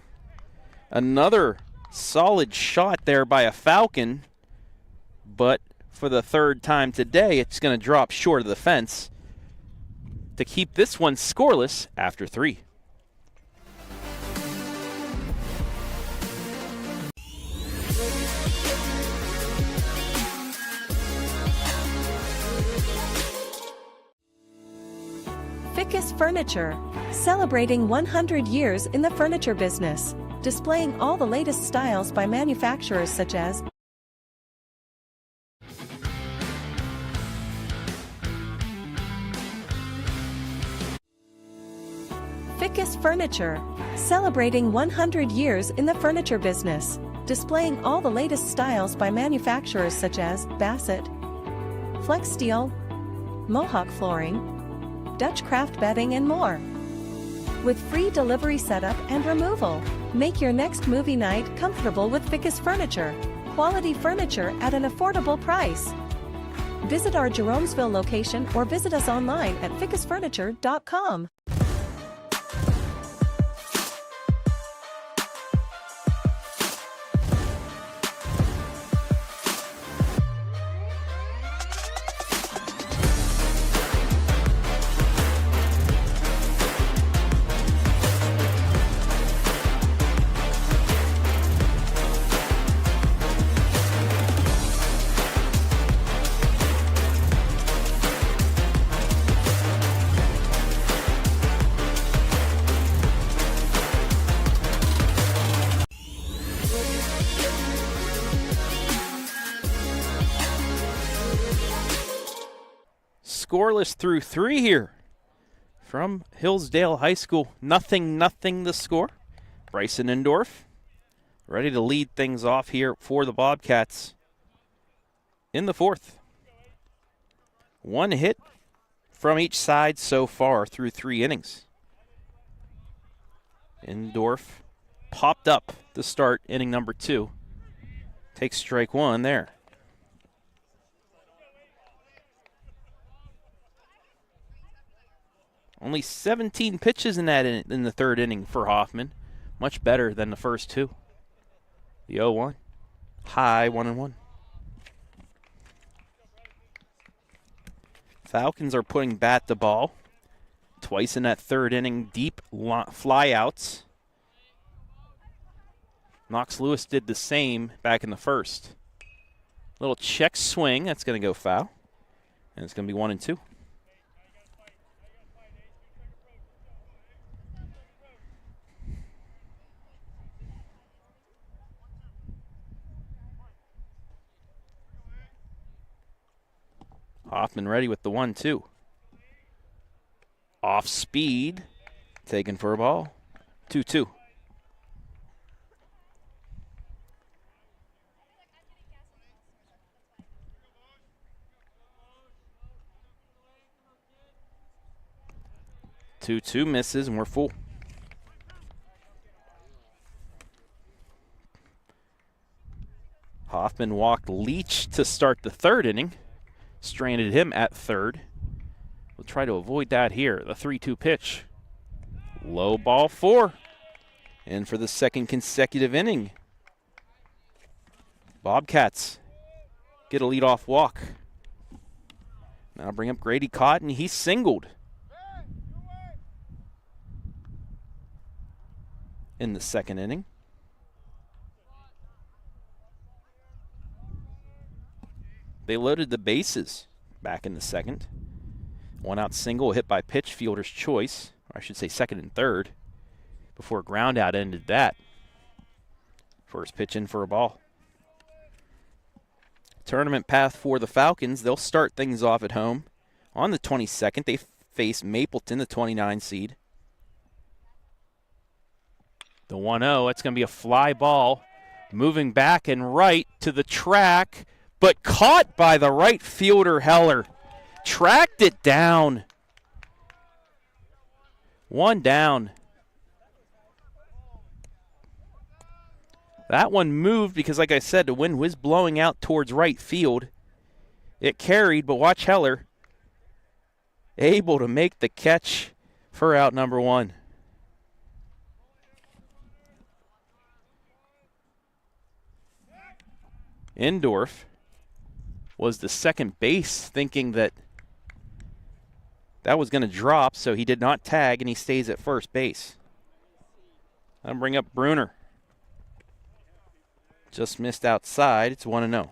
Another solid shot there by a Falcon, but for the 3rd time today, it's going to drop short of the fence to keep this one scoreless after 3. Ficus Furniture, celebrating 100 years in the furniture business, displaying all the latest styles by manufacturers such as Ficus Furniture, celebrating 100 years in the furniture business, displaying all the latest styles by manufacturers such as Bassett, Flex Steel, Mohawk Flooring, Dutch Craft Bedding and more. With free delivery setup and removal, make your next movie night comfortable with Ficus Furniture, quality furniture at an affordable price. Visit our Jeromesville location or visit us online at fickesfurniture.com. Scoreless through 3 here from Hillsdale High School. 0-0 the score. Bryson Endorf ready to lead things off here for the Bobcats in the 4th. 1 hit from each side so far through 3 innings. Endorf popped up to start inning number 2. Takes strike 1 there. Only 17 pitches in the 3rd inning for Hoffman. Much better than the first 2. The 0-1. High 1-1. Falcons are putting bat to ball. Twice in that 3rd inning, deep flyouts. Knox Lewis did the same back in the 1st. Little check swing, that's going to go foul. And it's going to be 1-2. Hoffman ready with the 1-2. Off speed. Taken for a ball. 2-2. Two misses, and we're full. Hoffman walked Leach to start the 3rd inning. Stranded him at 3rd. We'll try to avoid that here. The 3-2 pitch. Low ball 4. And for the 2nd consecutive inning, Bobcats get a leadoff walk. Now bring up Grady Cotton. He's singled in the 2nd inning. They loaded the bases back in the 2nd. 1-out single hit by pitch fielder's choice, or I should say 2nd and 3rd, before a ground out ended that. First pitch in for a ball. Tournament path for the Falcons. They'll start things off at home. On the 22nd, they face Mapleton, the 29 seed. The 1-0, it's going to be a fly ball. Moving back and right to the track, but caught by the right fielder, Heller. Tracked it down. 1 down. That one moved because, like I said, the wind was blowing out towards right field. It carried, but watch Heller. Able to make the catch for out number 1. Endorf was the second base, thinking that was going to drop, so he did not tag, and he stays at first base. I'll bring up Bruner. Just missed outside. It's 1-0.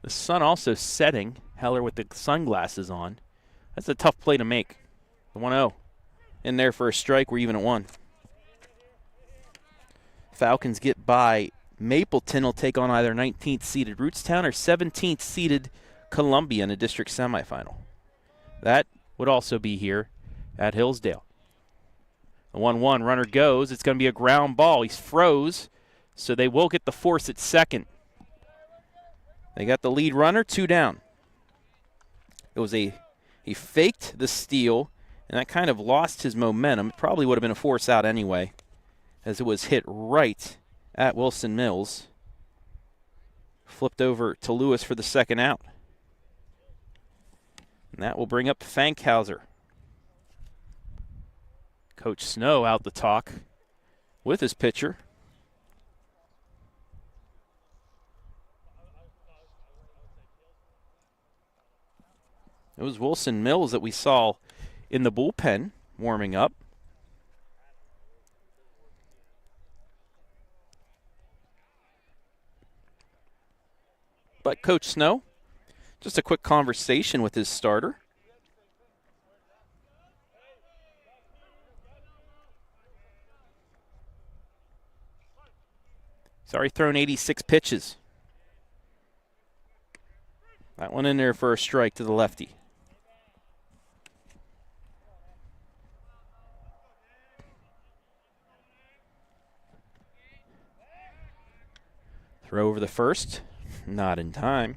The sun also setting. Heller with the sunglasses on. That's a tough play to make. The 1-0. In there for a strike. We're even at 1. Falcons get by. Mapleton will take on either 19th seeded Rootstown or 17th seeded Columbia in a district semifinal. That would also be here at Hillsdale. The 1-1 runner goes. It's going to be a ground ball. He's froze, so they will get the force at second. They got the lead runner, 2 down. It was he faked the steal, and that kind of lost his momentum. It probably would have been a force out anyway, as it was hit right at Wilson Mills. Flipped over to Lewis for the second out. And that will bring up Fankhauser. Coach Snow out the talk with his pitcher. It was Wilson Mills that we saw in the bullpen warming up. But Coach Snow, just a quick conversation with his starter. He's already thrown 86 pitches. That one in there for a strike to the lefty. Throw over the first. Not in time.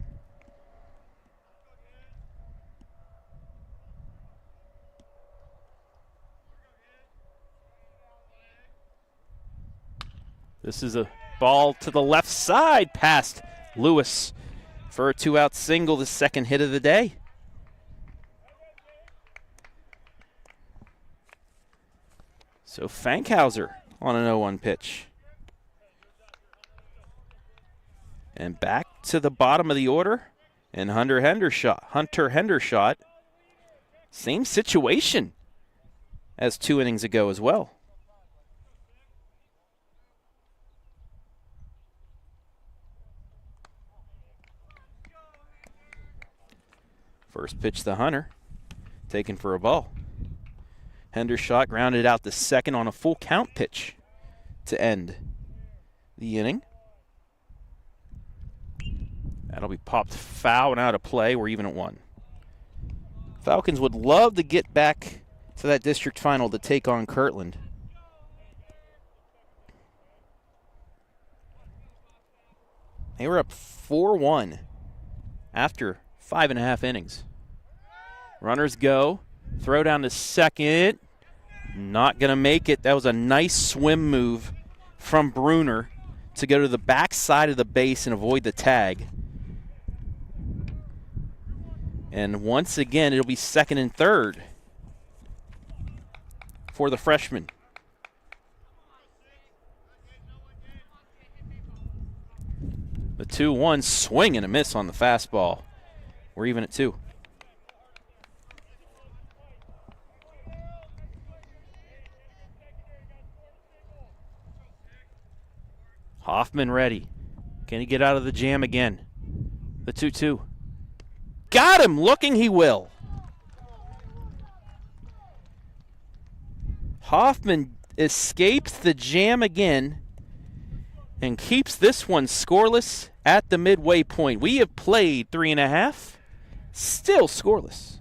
This is a ball to the left side past Lewis for a 2-out single, the second hit of the day. So Fankhauser on an 0-1 pitch. And back to the bottom of the order, and Hunter Hendershot. Same situation as 2 innings ago as well. First pitch to Hunter, taken for a ball. Hendershot grounded out the second on a full count pitch to end the inning. That'll be popped foul and out of play. We're even at 1. Falcons would love to get back to that district final to take on Kirtland. They were up 4-1 after 5.5 innings. Runners go. Throw down to second. Not going to make it. That was a nice swim move from Bruner to go to the back side of the base and avoid the tag. And once again, it'll be second and third for the freshman. The 2-1 swing and a miss on the fastball. We're even at 2. Hoffman ready. Can he get out of the jam again? The 2-2. Got him, looking he will. Hoffman escapes the jam again and keeps this one scoreless at the midway point. We have played 3.5, still scoreless.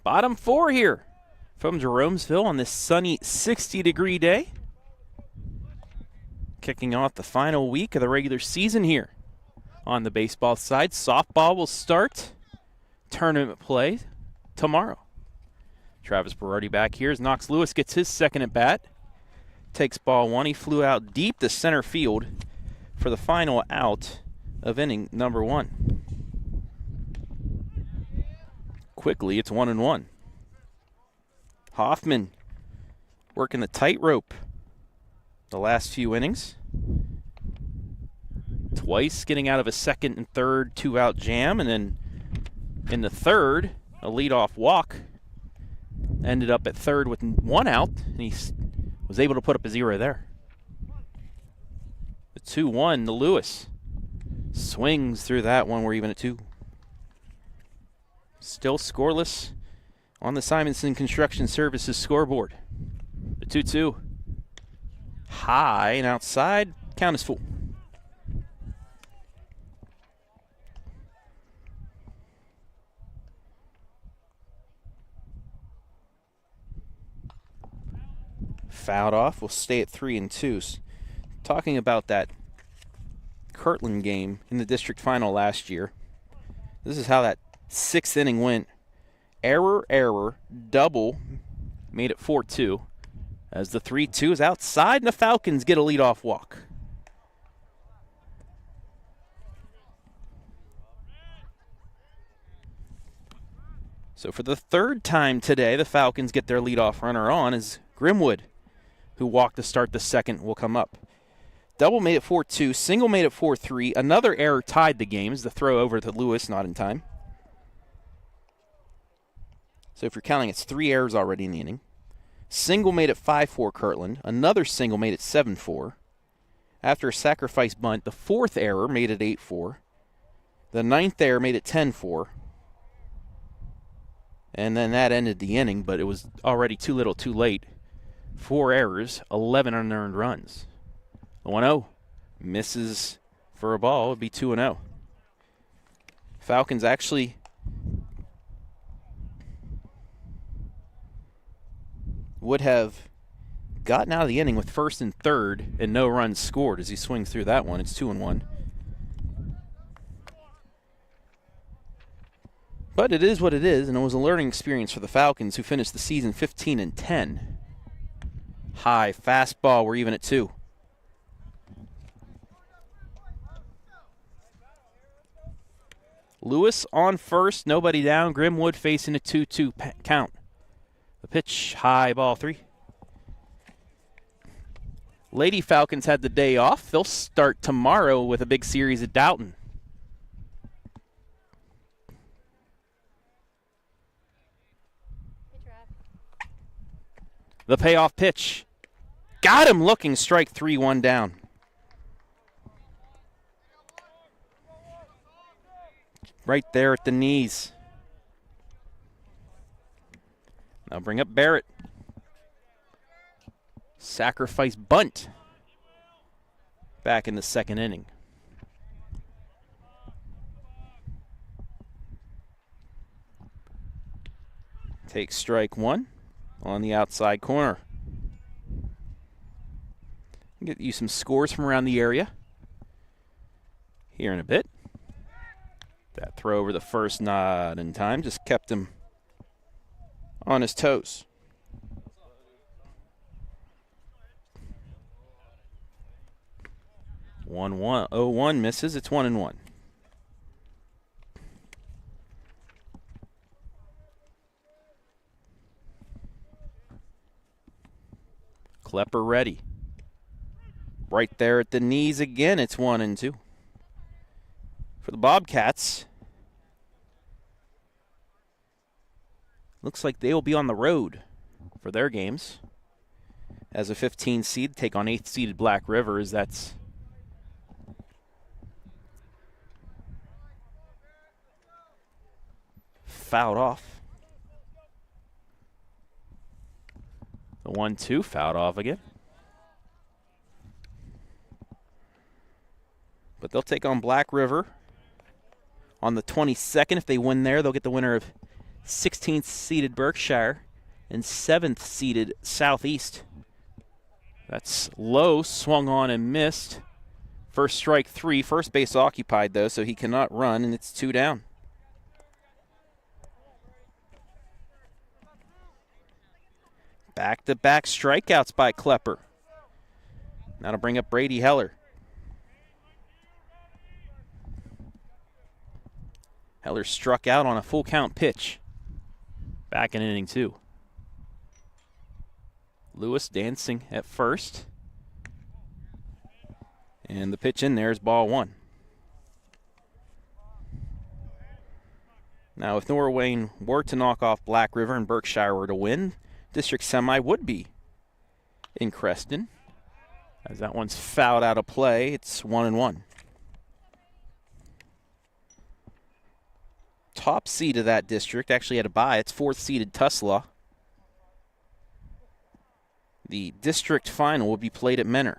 Bottom 4 here from Jeromesville on this sunny 60-degree day. Kicking off the final week of the regular season here. On the baseball side, softball will start tournament play tomorrow. Travis Berardi back here as Knox Lewis gets his second at bat. Takes ball 1. He flew out deep to center field for the final out of inning number 1. Quickly, it's 1-1. Hoffman working the tightrope the last few innings. Twice getting out of a second and third 2-out jam, and then in the third, a leadoff walk. Ended up at third with 1 out, and he was able to put up a 0 there. The 2-1 to Lewis. Swings through that one. We're even at 2. Still scoreless on the Simonson Construction Services scoreboard. The 2-2. High and outside. Count is full. Fouled off. We'll stay at 3-2. Talking about that Kirtland game in the district final last year. This is how that 6th inning went. Error, double, made it 4-2. As the 3-2 is outside and the Falcons get a leadoff walk. So for the 3rd time today, the Falcons get their leadoff runner on as Grimwood, who walked to start the 2nd, will come up. Double made it 4-2. Single made it 4-3. Another error tied the game as the throw over to Lewis, not in time. So if you're counting, it's 3 errors already in the inning. Single made it 5-4 Kirtland. Another single made it 7-4. After a sacrifice bunt, the 4th error made it 8-4. The 9th error made it 10-4. And then that ended the inning, but it was already too little too late. 4 errors, 11 unearned runs. The 1-0 misses for a ball. It would be 2-0. Falcons actually would have gotten out of the inning with 1st and 3rd and no runs scored as he swings through that one. It's 2-1. But it is what it is, and it was a learning experience for the Falcons, who finished the season 15-10. High fastball. We're even at 2. Lewis on first, nobody down. Grimwood facing a 2-2 count. The pitch, high, ball 3. Lady Falcons had the day off. They'll start tomorrow with a big series at Doughton. The payoff pitch. Got him looking, strike 3-1 down. Right there at the knees. Now bring up Barrett. Sacrifice bunt. Back in the 2nd inning. Takes strike 1 on the outside corner. Get you some scores from around the area here in a bit. That throw over the first, not in time, just kept him on his toes. One 0-1 misses. It's 1-1. Klepper ready. Right there at the knees again. It's 1-2. For the Bobcats, looks like they will be on the road for their games. As a 15 seed, take on 8th seeded Black River, as that's fouled off. The 1-2 fouled off again. But they'll take on Black River on the 22nd. If they win there, they'll get the winner of 16th seeded Berkshire, and 7th seeded Southeast. That's low, swung on and missed. First strike 3, first base occupied though, so he cannot run, and it's 2 down. Back-to-back strikeouts by Klepper. That'll bring up Brady Heller. Heller struck out on a full count pitch. Back in inning 2. Lewis dancing at first. And the pitch in there is ball 1. Now, if Norwayne were to knock off Black River and Berkshire were to win, district semi would be in Creston. As that one's fouled out of play, it's 1-1. Top seed of that district actually had a bye. It's 4th seeded Tuslaw. The district final will be played at Menor.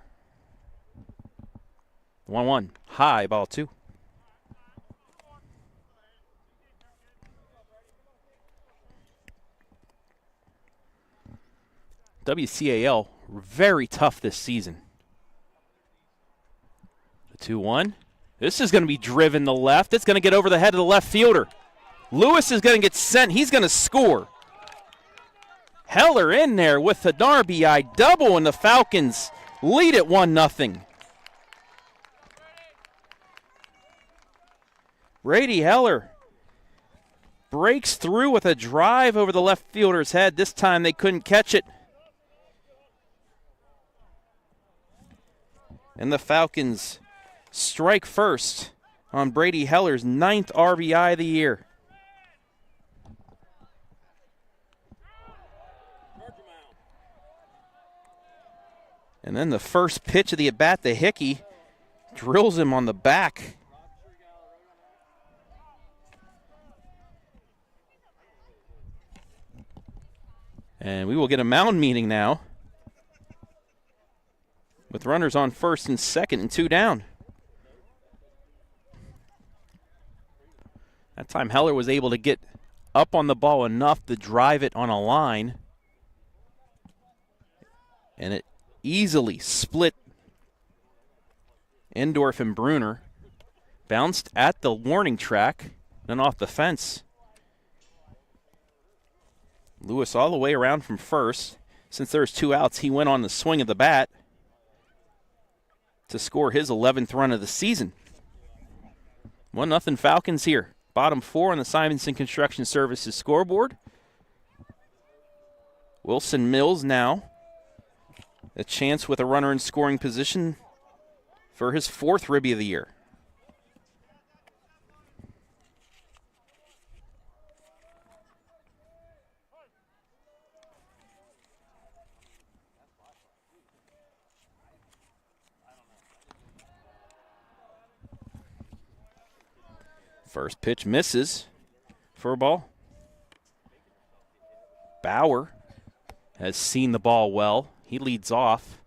1-1. High, ball 2. WCAL very tough this season. The 2-1. This is going to be driven to left. It's going to get over the head of the left fielder. Lewis is going to get sent. He's going to score. Heller in there with the RBI double, and the Falcons lead at 1-0. Brady Heller breaks through with a drive over the left fielder's head. This time they couldn't catch it. And the Falcons strike first on Brady Heller's 9th RBI of the year. And then the first pitch of the at-bat to Hickey drills him on the back. And we will get a mound meeting now, with runners on first and second and 2 down. That time Heller was able to get up on the ball enough to drive it on a line. And it easily split Endorf and Bruner. Bounced at the warning track, then off the fence. Lewis all the way around from first. Since there's 2 outs, he went on the swing of the bat to score his 11th run of the season. 1-0 Falcons here. Bottom 4 on the Simonson Construction Services scoreboard. Wilson Mills now a chance with a runner in scoring position for his 4th ribby of the year. First pitch misses for a ball. Bauer has seen the ball well. He leads off.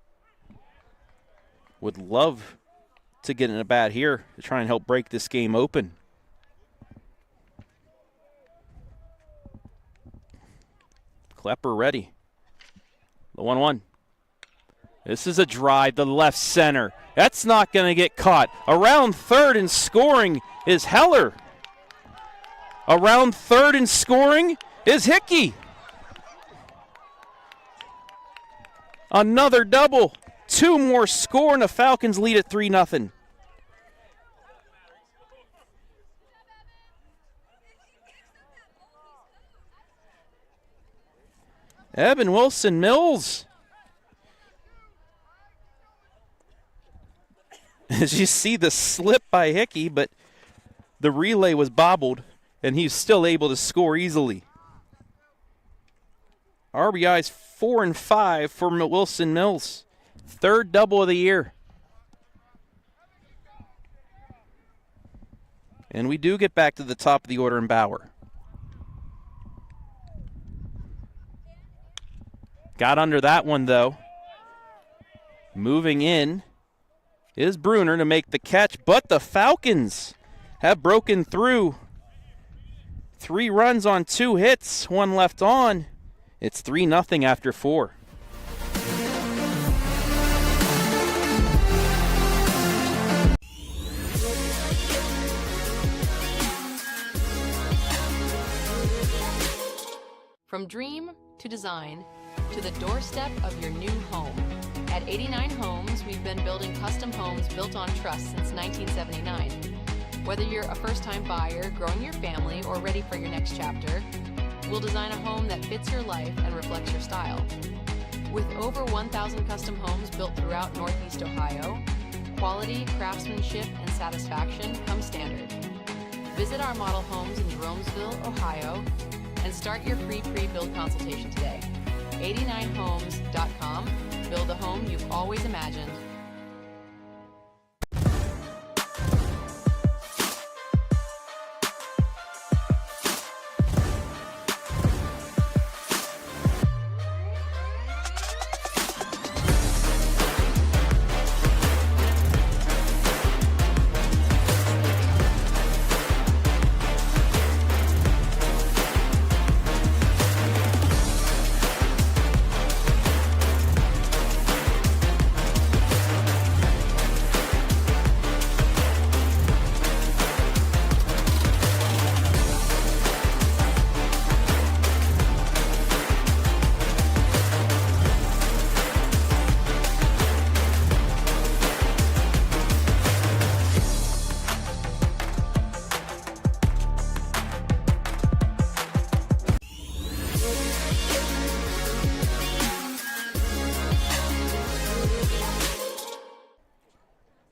Would love to get in a bat here to try and help break this game open. Klepper ready. The 1-1. This is a drive to left center. That's not going to get caught. Around third and scoring is Heller. Around third and scoring is Hickey. Another double. 2 more score, and the Falcons lead at 3-0. Evan Wilson Mills. As you see the slip by Hickey, but the relay was bobbled, and he's still able to score easily. RBIs 4 and 5 for Wilson Mills. 3rd double of the year. And we do get back to the top of the order in Bauer. Got under that one, though. Moving in is Bruner to make the catch, but the Falcons have broken through 3 runs on 2 hits, 1 left on. It's 3-0 after 4. From dream to design to the doorstep of your new home. At 89 Homes, we've been building custom homes built on trust since 1979. Whether you're a first-time buyer, growing your family, or ready for your next chapter, we'll design a home that fits your life and reflects your style. With over 1,000 custom homes built throughout Northeast Ohio, quality, craftsmanship, and satisfaction come standard. Visit our model homes in Jeromesville, Ohio, and start your free pre-build consultation today. 89homes.com. Build the home you've always imagined.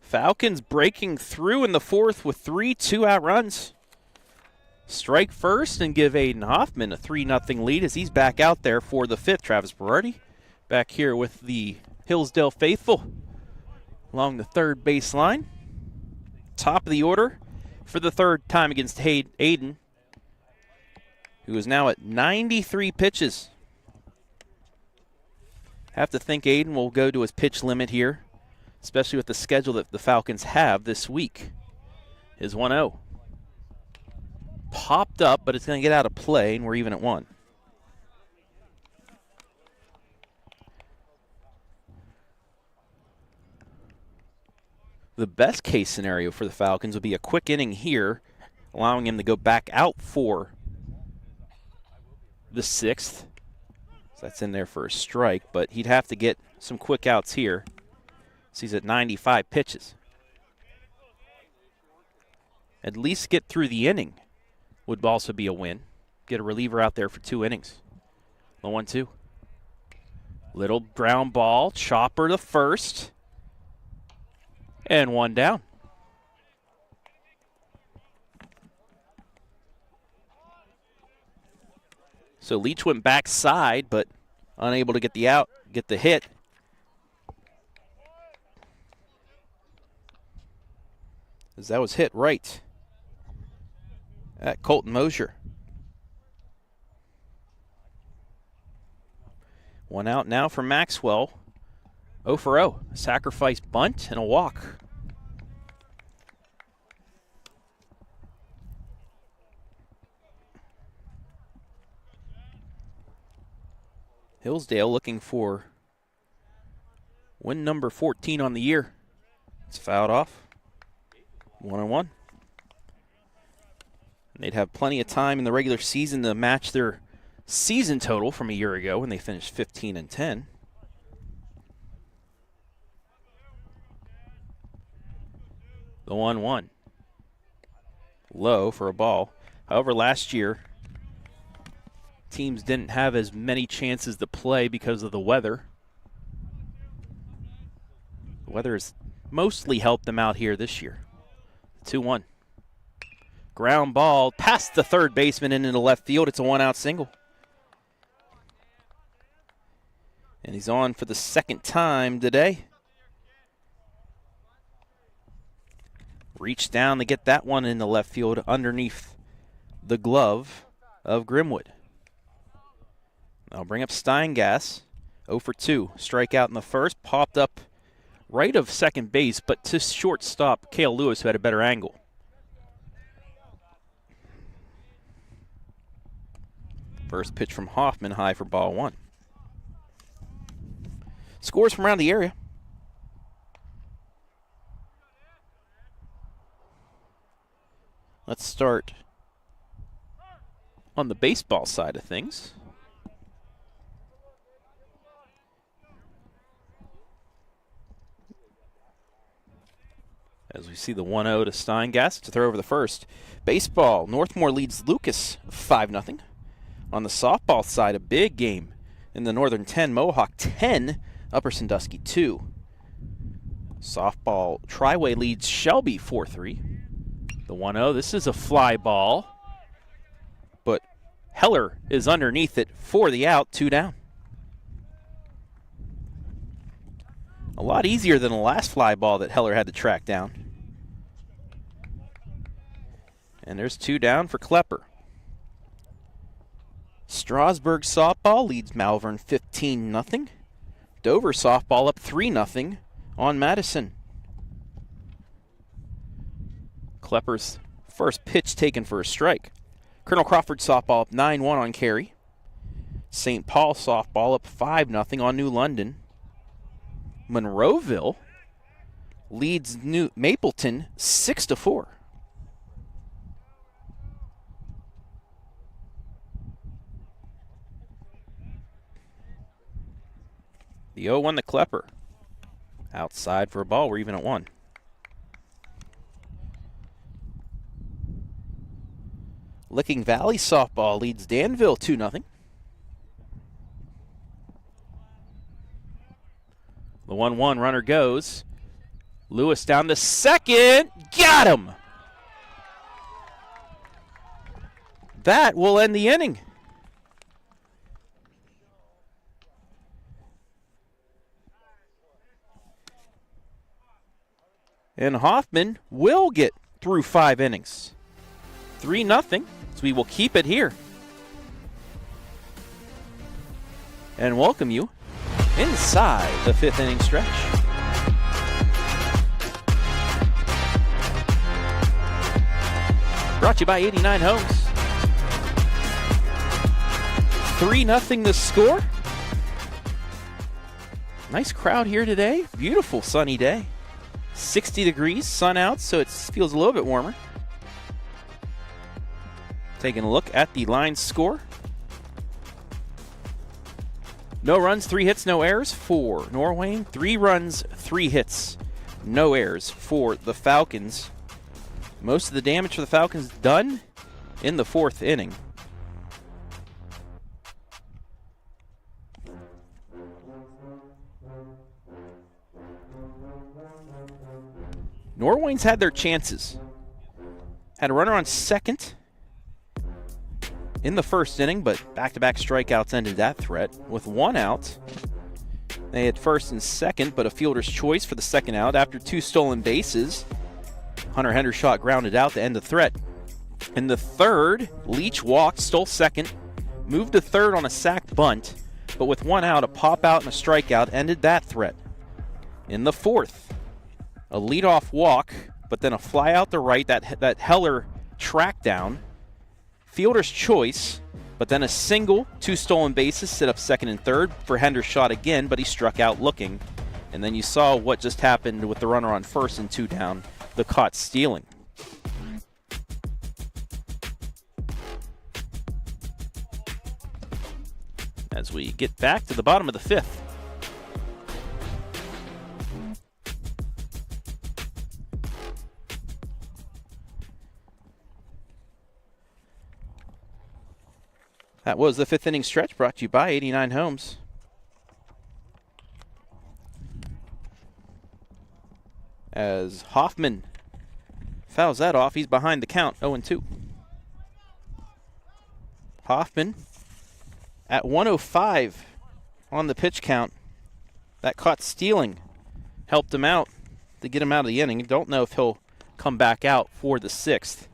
Falcons breaking through in the 4th with 3 2-out runs. Strike first and give Aiden Hoffman a 3-0 lead as he's back out there for the 5th. Travis Berardi back here with the Hillsdale faithful along the 3rd baseline. Top of the order for the 3rd time against Aiden, who is now at 93 pitches. Have to think Aiden will go to his pitch limit here, especially with the schedule that the Falcons have this week. Is 1-0. Popped up, but it's going to get out of play, and we're even at 1. The best case scenario for the Falcons would be a quick inning here, allowing him to go back out for the 6th. So that's in there for a strike, but he'd have to get some quick outs here. He's at 95 pitches. At least get through the inning would also be a win. Get a reliever out there for 2 innings. 1-2. Little ground ball, chopper to first. And 1 down. So Leach went backside, but unable to get the out, get the hit. As that was hit right at Colton Mosier. 1 out now for Maxwell. 0 for 0. Sacrifice bunt and a walk. Hillsdale looking for win number 14 on the year. It's fouled off. 1-1. And they'd have plenty of time in the regular season to match their season total from a year ago when they finished 15-10. The 1-1. Low for a ball. However, last year, teams didn't have as many chances to play because of the weather. The weather has mostly helped them out here this year. 2-1. Ground ball past the 3rd baseman and into left field. It's a 1-out single. And he's on for the 2nd time today. Reached down to get that one in the left field underneath the glove of Grimwood. I'll bring up Steingas. 0 for 2. Strikeout in the 1st. Popped up right of second base, but to shortstop Cale Lewis, who had a better angle. First pitch from Hoffman, high for ball one. Scores from around the area. Let's start on the baseball side of things. As we see the 1-0 to Steingas to throw over the first. Baseball, Northmore leads Lucas 5-0. On the softball side, a big game in the Northern 10, Mohawk 10, Upper Sandusky 2. Softball, Triway leads Shelby 4-3. The 1-0, this is a fly ball, but Heller is underneath it for the out, 2 down. A lot easier than the last fly ball that Heller had to track down. And there's 2 down for Klepper. Strasburg softball leads Malvern 15-0. Dover softball up 3-0 on Madison. Klepper's first pitch taken for a strike. Colonel Crawford softball up 9-1 on Cary. St. Paul softball up 5-0 on New London. Monroeville leads New Mapleton 6-4. The 0-1 to Klepper. Outside for a ball. We're even at 1. Licking Valley softball leads Danville 2-0. The 1-1 runner goes. Lewis down to second. Got him! That will end the inning. And Hoffman will get through 5 innings. 3-0, so we will keep it here. And welcome you inside the 5th inning stretch. Brought to you by 89 Homes. 3-0 the score. Nice crowd here today. Beautiful sunny day. 60 degrees, sun out, so it feels a little bit warmer. Taking a look at the line score. No runs, 3 hits, no errors for Norwayne. 3 runs, 3 hits, no errors for the Falcons. Most of the damage for the Falcons done in the 4th inning. Norwayne's had their chances. Had a runner on second in the 1st inning, but back-to-back strikeouts ended that threat. With 1 out, they had 1st and 2nd, but a fielder's choice for the 2nd out after 2 stolen bases. Hunter Hendershot grounded out to end the threat. In the 3rd, Leach walked, stole 2nd, moved to 3rd on a sac bunt, but with 1 out, a pop out and a strikeout ended that threat. In the 4th, a leadoff walk, but then a fly out the right that Heller tracked down. Fielder's choice, but then a single, 2 stolen bases, set up 2nd and 3rd for Hendershot again, but he struck out looking. And then you saw what just happened with the runner on 1st and 2 down, the caught stealing. As we get back to the bottom of the 5th. That was the 5th inning stretch brought to you by 89 Homes. As Hoffman fouls that off, he's behind the count, 0-2. Hoffman at 105 on the pitch count. That caught stealing helped him out to get him out of the inning. Don't know if he'll come back out for the 6th.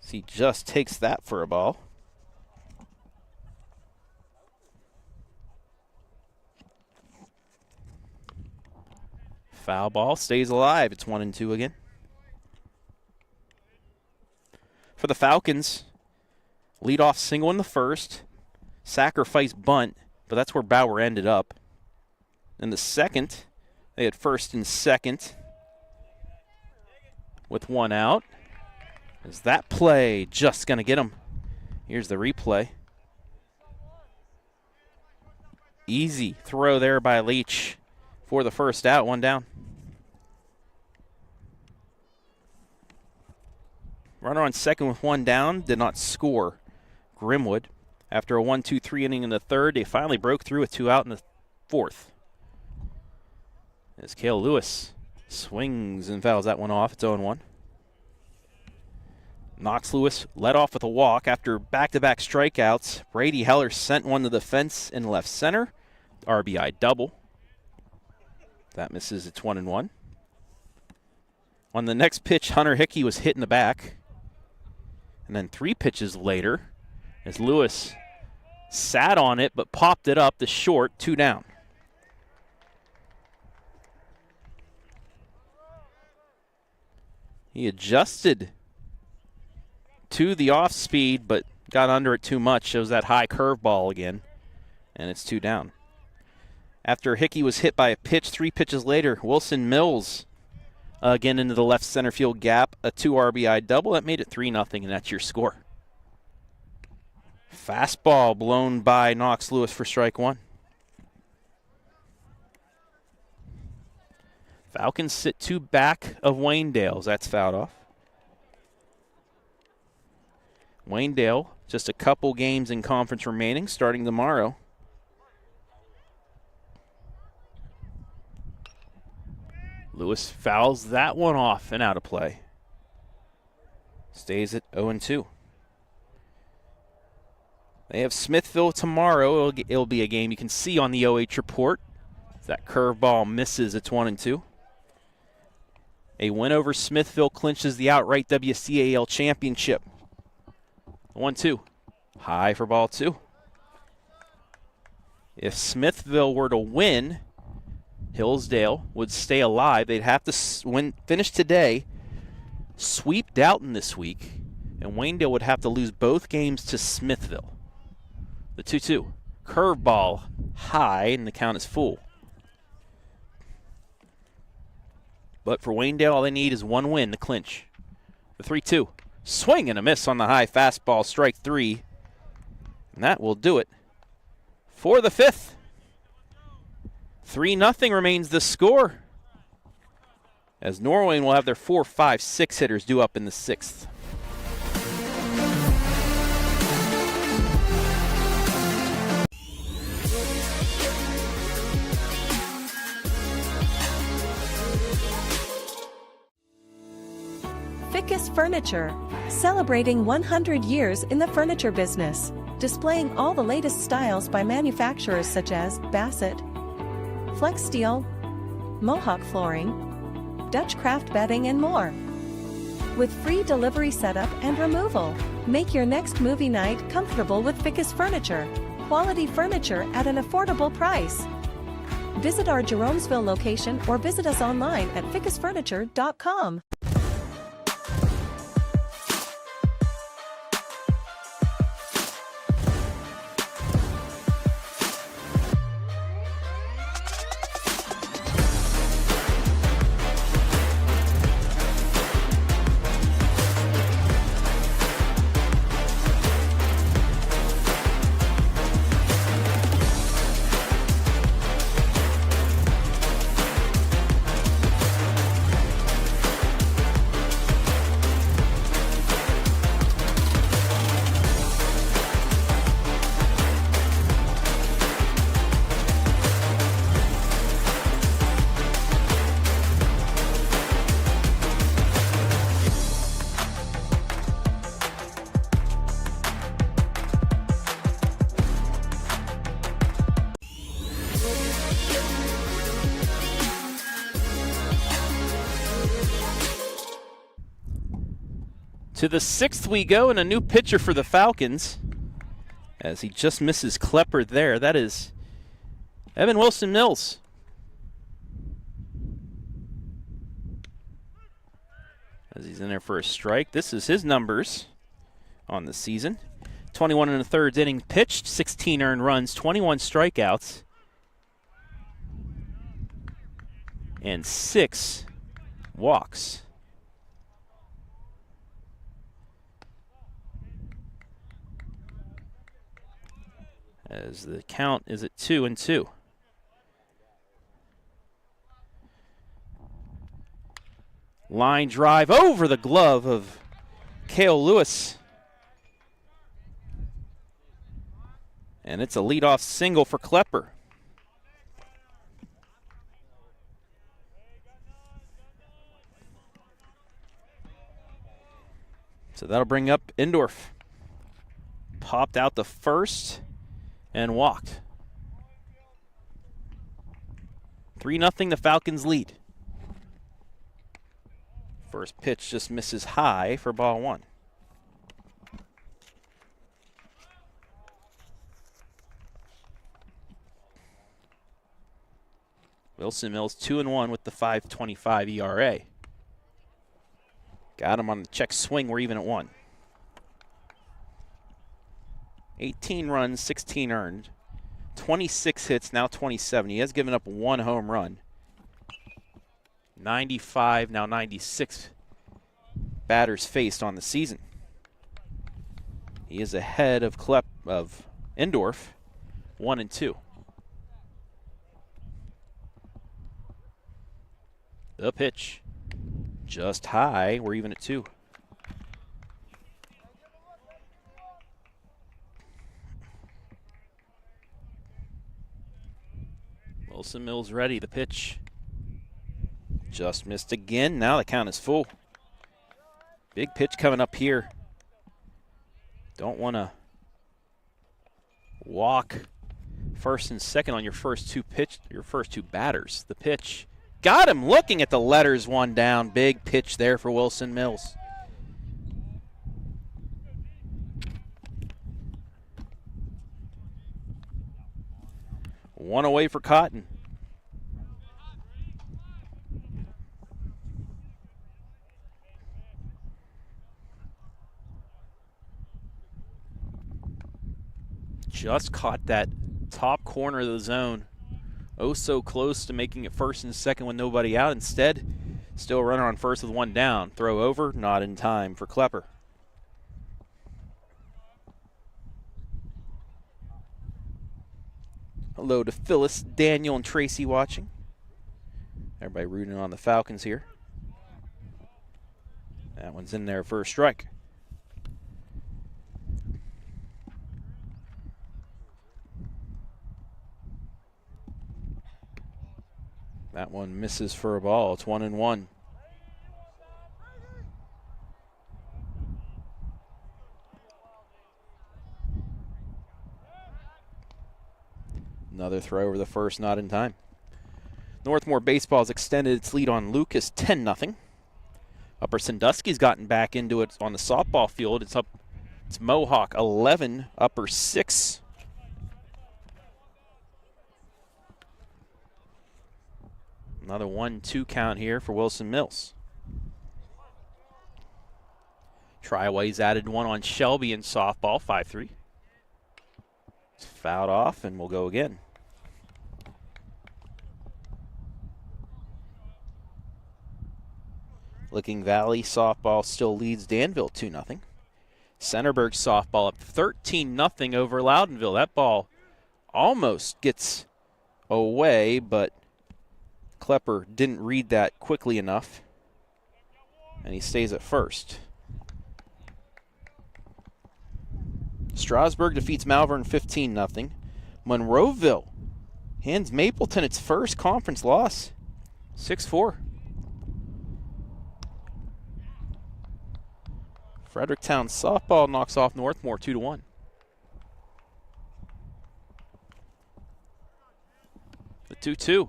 So he just takes that for a ball. Foul ball stays alive. It's 1-2 again. For the Falcons, Leadoff single in the first. Sacrifice bunt, but that's where Bauer ended up. In the second, they had first and second with one out. Is that play just going to get him? Here's the replay. Easy throw there by Leach for the first out, one down. Runner on second with one down, did not score. Grimwood, after a 1-2-3 inning in the third, they finally broke through with two out in the fourth. As Cale Lewis swings and fouls that one off, it's 0-1. Knox Lewis led off with a walk after back-to-back strikeouts. Brady Heller sent one to the fence in left center. RBI double. That misses, it's 1-1. On the next pitch, Hunter Hickey was hit in the back. And then 3 pitches later, as Lewis sat on it but popped it up the short, 2 down. He adjusted to the off speed but got under it too much. Shows that high curveball again, and it's 2 down. After Hickey was hit by a pitch, 3 pitches later, Wilson Mills again into the left center field gap, a 2 RBI double. That made it 3-0, and that's your score. Fastball blown by Knox Lewis for strike 1. Falcons sit 2 back of Waynedale's. That's fouled off. Waynedale, just a couple games in conference remaining, starting tomorrow. Lewis fouls that one off and out of play. Stays at 0-2. They have Smithville tomorrow. It'll be a game you can see on the OH report. That curveball misses, it's 1-2. A win over Smithville clinches the outright WCAL championship. 1-2. High for ball 2. If Smithville were to win, Hillsdale would stay alive. They'd have to finish today, sweep Dalton this week, and Waynedale would have to lose both games to Smithville. The 2-2. Curveball high, and the count is full. But for Waynedale, all they need is 1 win to clinch. The 3-2. Swing and a miss on the high fastball, strike 3. And that will do it for the 5th. 3-0 remains the score, as Norwayne will have their 4, 5, 6 hitters due up in the 6th. Ficus Furniture, celebrating 100 years in the furniture business, displaying all the latest styles by manufacturers such as Bassett, Flex Steel, Mohawk Flooring, Dutch Craft Bedding, and more. With free delivery setup and removal, make your next movie night comfortable with Ficus Furniture. Quality furniture at an affordable price. Visit our Jeromesville location or visit us online at ficusfurniture.com. To the 6th we go, and a new pitcher for the Falcons, as he just misses Klepper there. That is Evan Wilson Mills. As he's in there for a strike. This is his numbers on the season. 21 and a third inning pitched, 16 earned runs, 21 strikeouts, and 6 walks. As the count is at 2-2. Line drive over the glove of Cale Lewis. And it's a leadoff single for Klepper. So that'll bring up Endorf. Popped out the first and walked. 3-0, the Falcons lead. First pitch just misses high for ball 1. Wilson Mills 2-1 with the 5.25 ERA. Got him on the check swing. We're even at 1. 18 runs, 16 earned, 26 hits, now 27. He has given up 1 home run. 95, now 96 batters faced on the season. He is ahead of Endorf, 1-2. The pitch, just high. We're even at 2. Wilson Mills ready. The pitch just missed again. Now the count is full. Big pitch coming up here. Don't want to walk first and second on your first two batters. The pitch got him looking at the letters, 1 down. Big pitch there for Wilson Mills. One away for Cotton. Just caught that top corner of the zone. Oh, so close to making it first and second with nobody out. Instead, still a runner on first with 1 down. Throw over, not in time for Klepper. Hello to Phyllis, Daniel, and Tracy watching. Everybody rooting on the Falcons here. That one's in there for a strike. That one misses for a ball. It's 1-1. Another throw over the first, not in time. Northmore Baseball has extended its lead on Lucas 10-0. Upper Sandusky's gotten back into it on the softball field. It's Mohawk 11, Upper 6. Another 1-2 count here for Wilson Mills. Triway's added 1 on Shelby in softball, 5-3. It's fouled off, and we'll go again. Licking Valley softball still leads Danville 2-0. Centerburg softball up 13-0 over Loudonville. That ball almost gets away, but Klepper didn't read that quickly enough, and he stays at first. Strasburg defeats Malvern 15-0. Monroeville hands Mapleton its first conference loss, 6-4. Fredericktown softball knocks off Northmore 2-1. The 2-2.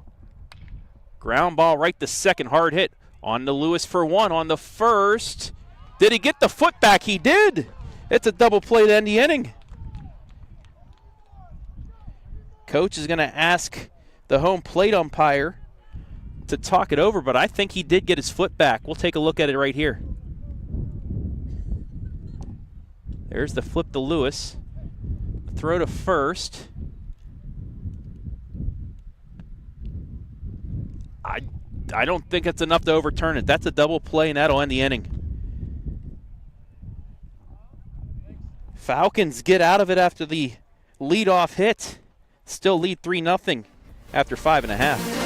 Ground ball right to second, hard hit. On to Lewis for 1 on the first. Did he get the foot back? He did. It's a double play to end the inning. Coach is going to ask the home plate umpire to talk it over, but I think he did get his foot back. We'll take a look at it right here. There's the flip to Lewis. Throw to first. I don't think it's enough to overturn it. That's a double play, and that'll end the inning. Falcons get out of it after the leadoff hit. Still lead 3-0 after 5.5.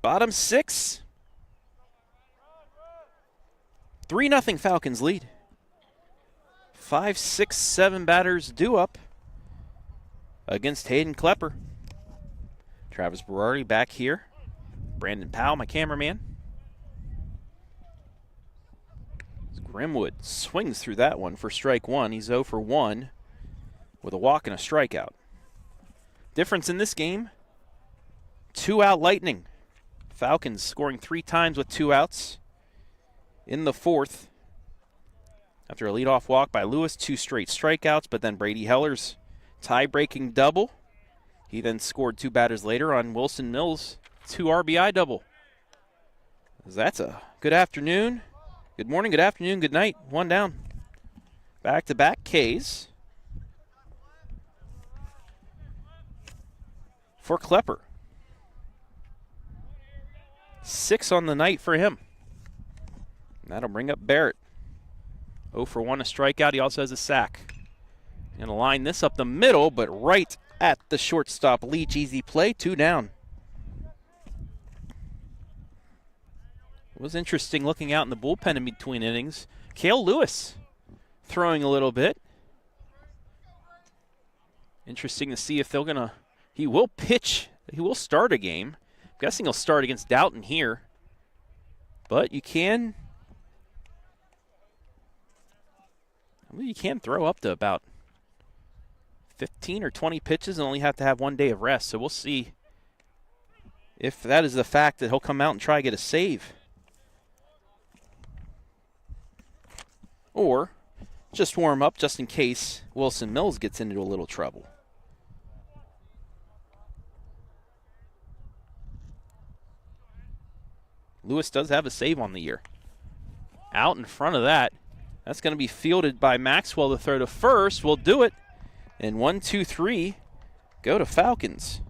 Bottom 6. 3-0 Falcons lead. 5, 6, 7 batters due up against Hayden Klepper. Travis Berardi back here. Brandon Powell, my cameraman. Grimwood swings through that one for strike one. He's 0 for 1 with a walk and a strikeout. Difference in this game, 2-out Lightning. Falcons scoring 3 times with 2 outs in the 4th. After a leadoff walk by Lewis, 2 straight strikeouts, but then Brady Heller's tie-breaking double. He then scored 2 batters later on Wilson Mills' 2 RBI double. That's a good afternoon. Good morning, good afternoon, good night. 1 down. Back-to-back Ks for Klepper. 6 on the night for him. And that'll bring up Barrett. 0 for 1, a strikeout. He also has a sack. Going to line this up the middle, but right at the shortstop. Leach, easy play, 2 down. It was interesting looking out in the bullpen in between innings. Cale Lewis throwing a little bit. Interesting to see if they're going to... He will pitch. He will start a game. I'm guessing he'll start against Doughton here. But you can... You can throw up to about 15 or 20 pitches and only have to have 1 day of rest. So we'll see if that is the fact that he'll come out and try to get a save. Or just warm up just in case Wilson Mills gets into a little trouble. Lewis does have a save on the year. Out in front of that. That's going to be fielded by Maxwell to throw to first. We'll do it. And 1, 2, 3 go to Falcons.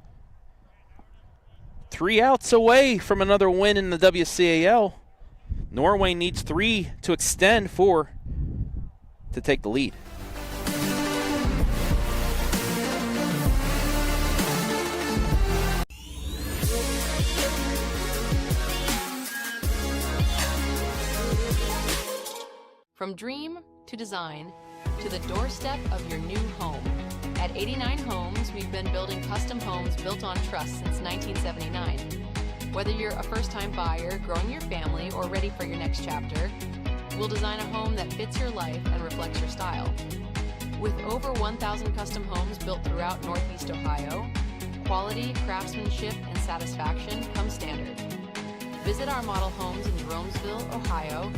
3 outs away from another win in the WCAL. Norwayne needs 3 to extend, 4 to take the lead. From dream to design to the doorstep of your new home. At 89 Homes, we've been building custom homes built on trust since 1979. Whether you're a first-time buyer, growing your family, or ready for your next chapter, we'll design a home that fits your life and reflects your style. With over 1,000 custom homes built throughout Northeast Ohio, quality, craftsmanship, and satisfaction come standard. Visit our model homes in Jeromesville, Ohio,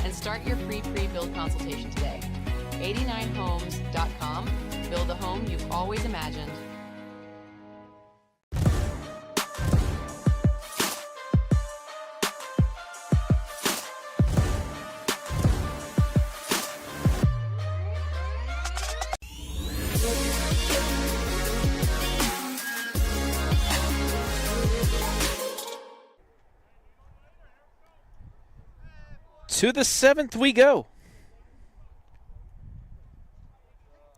and start your free pre-build consultation today. 89homes.com. Build the home you've always imagined. To the 7th we go.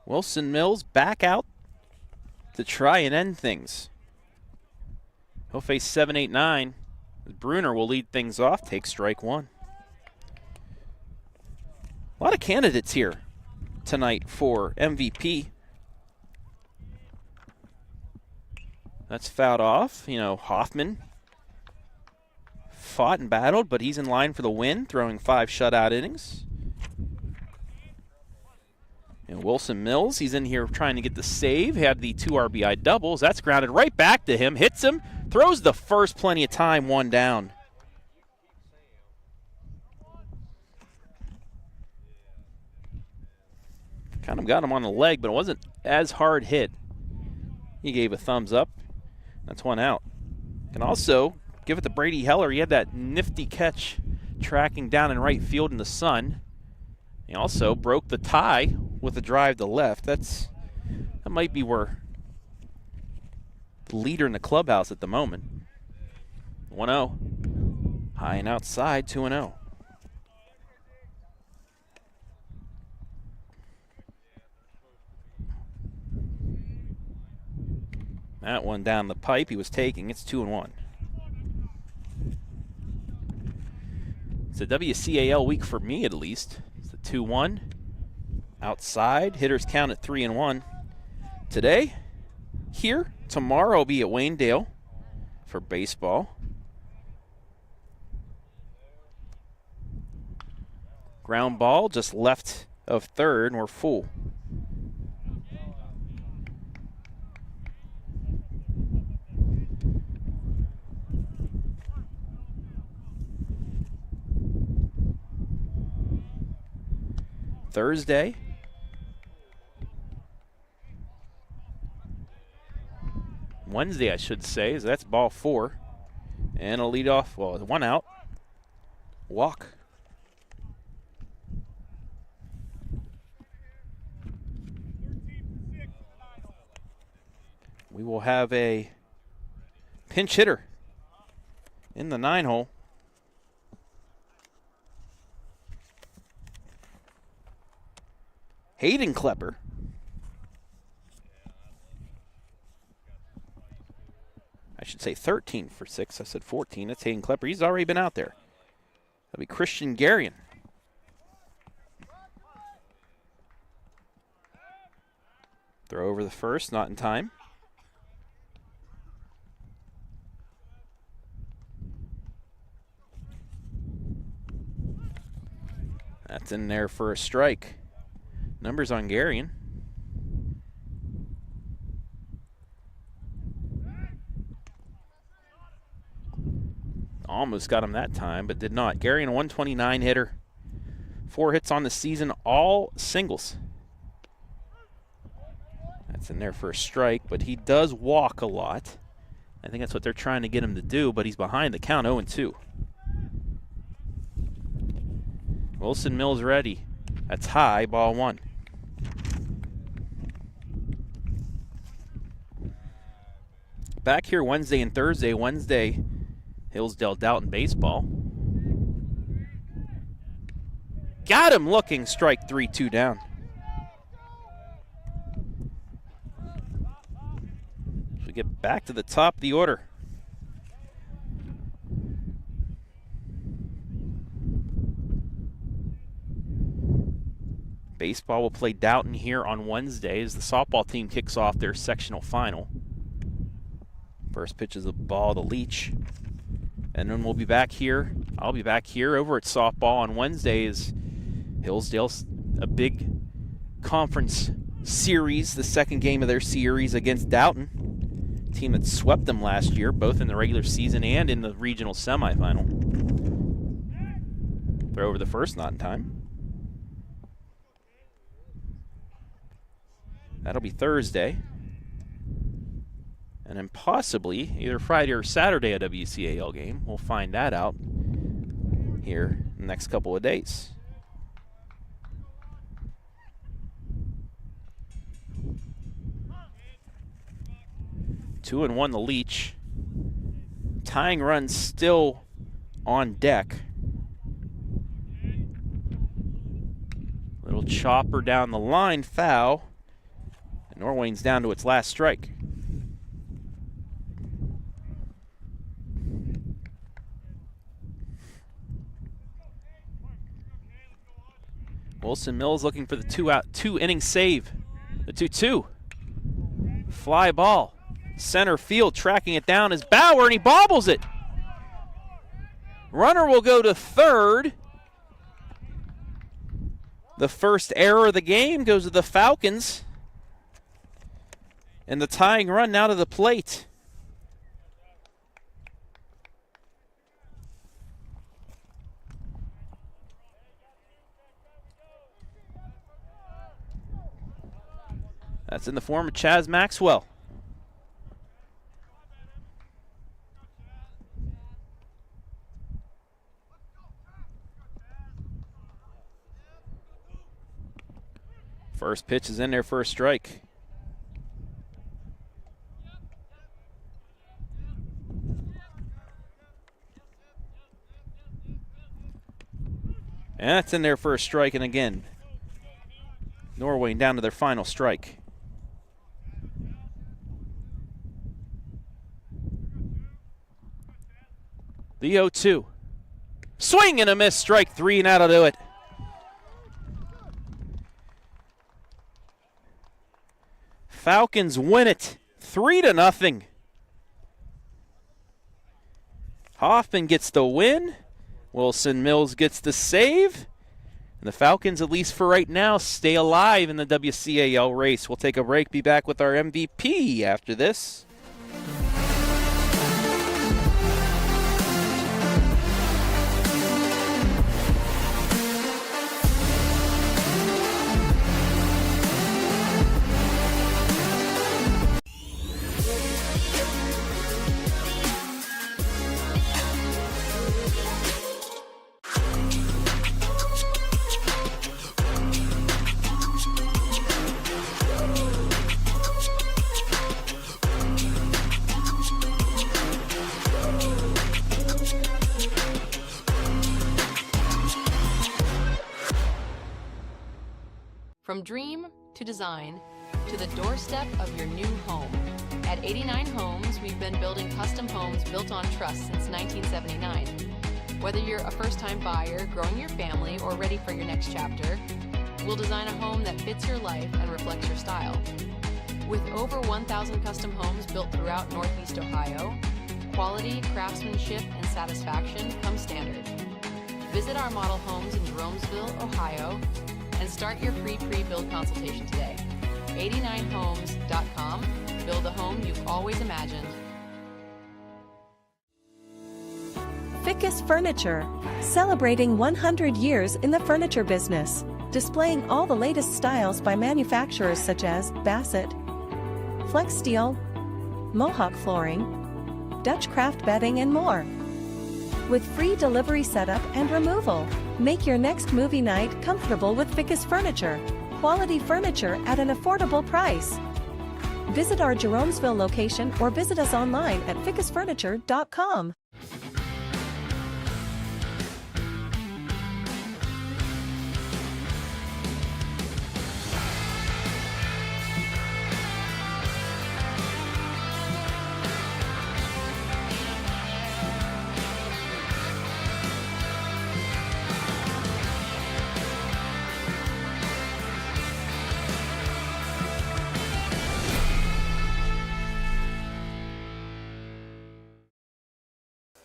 Wilson Mills back out to try and end things. He'll face 7-8-9. Bruner will lead things off, take strike one. A lot of candidates here tonight for MVP. That's fouled off. You know, Hoffman fought and battled, but he's in line for the win, throwing 5 shutout innings. And Wilson Mills, he's in here trying to get the save, had the 2 RBI doubles. That's grounded right back to him, hits him, throws the first, plenty of time, 1 down. Kind of got him on the leg, but it wasn't as hard hit. He gave a thumbs up. That's 1 out. Can also give it to Brady Heller. He had that nifty catch tracking down in right field in the sun. He also broke the tie with a drive to left. That might be where the leader in the clubhouse at the moment. 1-0. High and outside, 2-0. That one down the pipe he was taking. It's 2-1. It's a WCAL week for me, at least. It's the 2-1. Outside, hitters count at 3-1. Today, here, tomorrow I'll be at Waynedale for baseball. Ground ball just left of third, and we're full. Thursday, Wednesday I should say, so that's ball 4. And a lead off, well, 1 out. Walk. We will have a pinch hitter in the 9-hole. Hayden Klepper. I should say 13 for 6. I said 14. That's Hayden Klepper. He's already been out there. That'll be Christian Garion. Throw over the first, not in time. That's in there for a strike. Numbers on Garion. Almost got him that time, but did not. Garion, a 129 hitter. 4 hits on the season, all singles. That's in there for a strike, but he does walk a lot. I think that's what they're trying to get him to do, but he's behind the count, 0-2. Wilson Mills ready. That's high, ball 1. Back here Wednesday and Thursday. Wednesday, Hillsdale Dalton baseball. Got him looking, strike 3, 2 down. So we get back to the top of the order. Baseball will play Dowton here on Wednesday as the softball team kicks off their sectional final. First pitch is a ball to Leach. And then we'll be back here. I'll be back here over at softball on Wednesday as Hillsdale's a big conference series, the second game of their series against Dowton, a team that swept them last year, both in the regular season and in the regional semifinal. Throw over the first, not in time. That'll be Thursday. And then possibly either Friday or Saturday a WCAL game. We'll find that out here in the next couple of days. Two and one the Leach. Tying run still on deck. Little chopper down the line, foul. And Norwayne's down to its last strike. Wilson Mills looking for the two-inning save. The 2-2. Fly ball. Center field tracking it down is Bauer, and he bobbles it. Runner will go to third. The first error of the game goes to the Falcons. And the tying run now to the plate. That's in the form of Chaz Maxwell. First pitch is in there for a strike. And that's in there for a strike, and again, Norwayne down to their final strike. The 0-2. Swing and a miss, strike three, and that'll do it. Falcons win it 3-0. Hoffman gets the win. Wilson Mills gets the save. And the Falcons, at least for right now, stay alive in the WCAL race. We'll take a break, be back with our MVP after this. From dream to design to the doorstep of your new home. At 89 Homes, we've been building custom homes built on trust since 1979. Whether you're a first-time buyer, growing your family, or ready for your next chapter, we'll design a home that fits your life and reflects your style. With over 1,000 custom homes built throughout Northeast Ohio, quality, craftsmanship, and satisfaction come standard. Visit our model homes in Jeromesville, Ohio, and start your free pre-build consultation today. 89homes.com. Build the home you've always imagined. Ficus Furniture, celebrating 100 years in the furniture business, displaying all the latest styles by manufacturers such as Bassett, Flex Steel, Mohawk Flooring, Dutch Craft Bedding, and more. With free delivery setup and removal, make your next movie night comfortable with Ficus Furniture. Quality furniture at an affordable price. Visit our Jeromesville location or visit us online at ficusfurniture.com.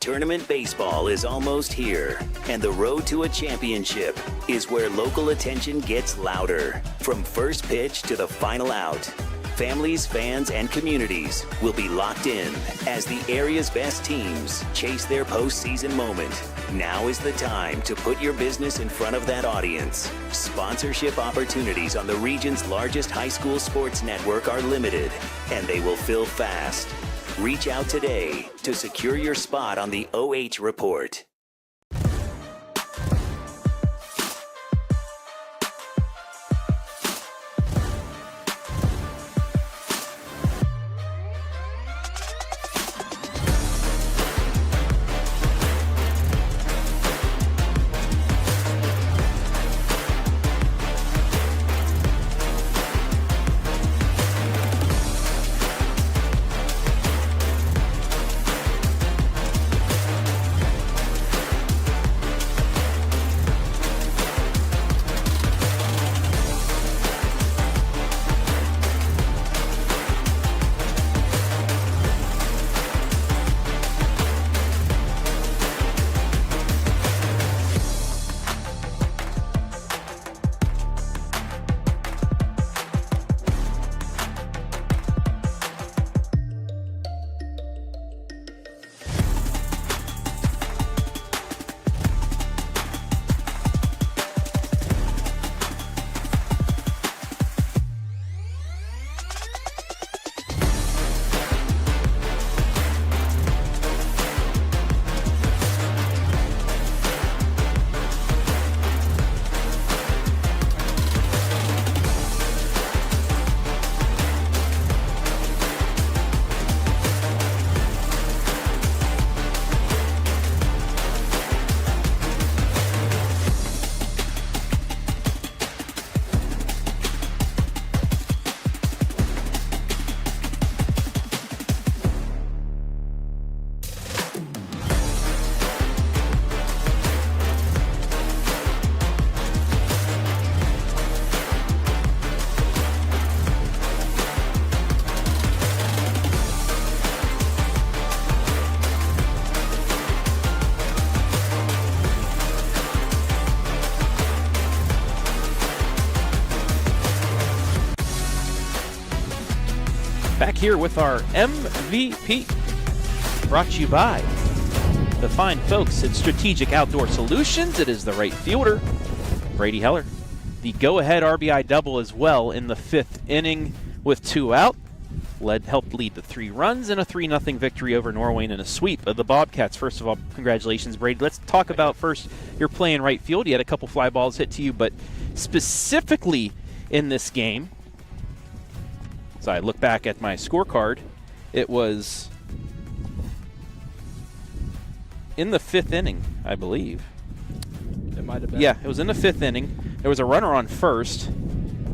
Tournament baseball is almost here, and the road to a championship is where local attention gets louder. From first pitch to the final out, families, fans, and communities will be locked in as the area's best teams chase their postseason moment. Now is the time to put your business in front of that audience. Sponsorship opportunities on the region's largest high school sports network are limited, and they will fill fast. Reach out today to secure your spot on the OH Report. Back here with our MVP, brought to you by the fine folks at Strategic Outdoor Solutions. It is the right fielder, Brady Heller. The go-ahead RBI double as well in the 5th inning with 2 out. Helped lead the 3 runs and a 3-0 victory over Norwayne in a sweep of the Bobcats. First of all, congratulations, Brady. Let's talk about first your play in right field. You had a couple fly balls hit to you, but specifically in this game, so I look back at my scorecard, it was in the 5th inning, I believe. It might have been. Yeah, it was in the 5th inning. There was a runner on first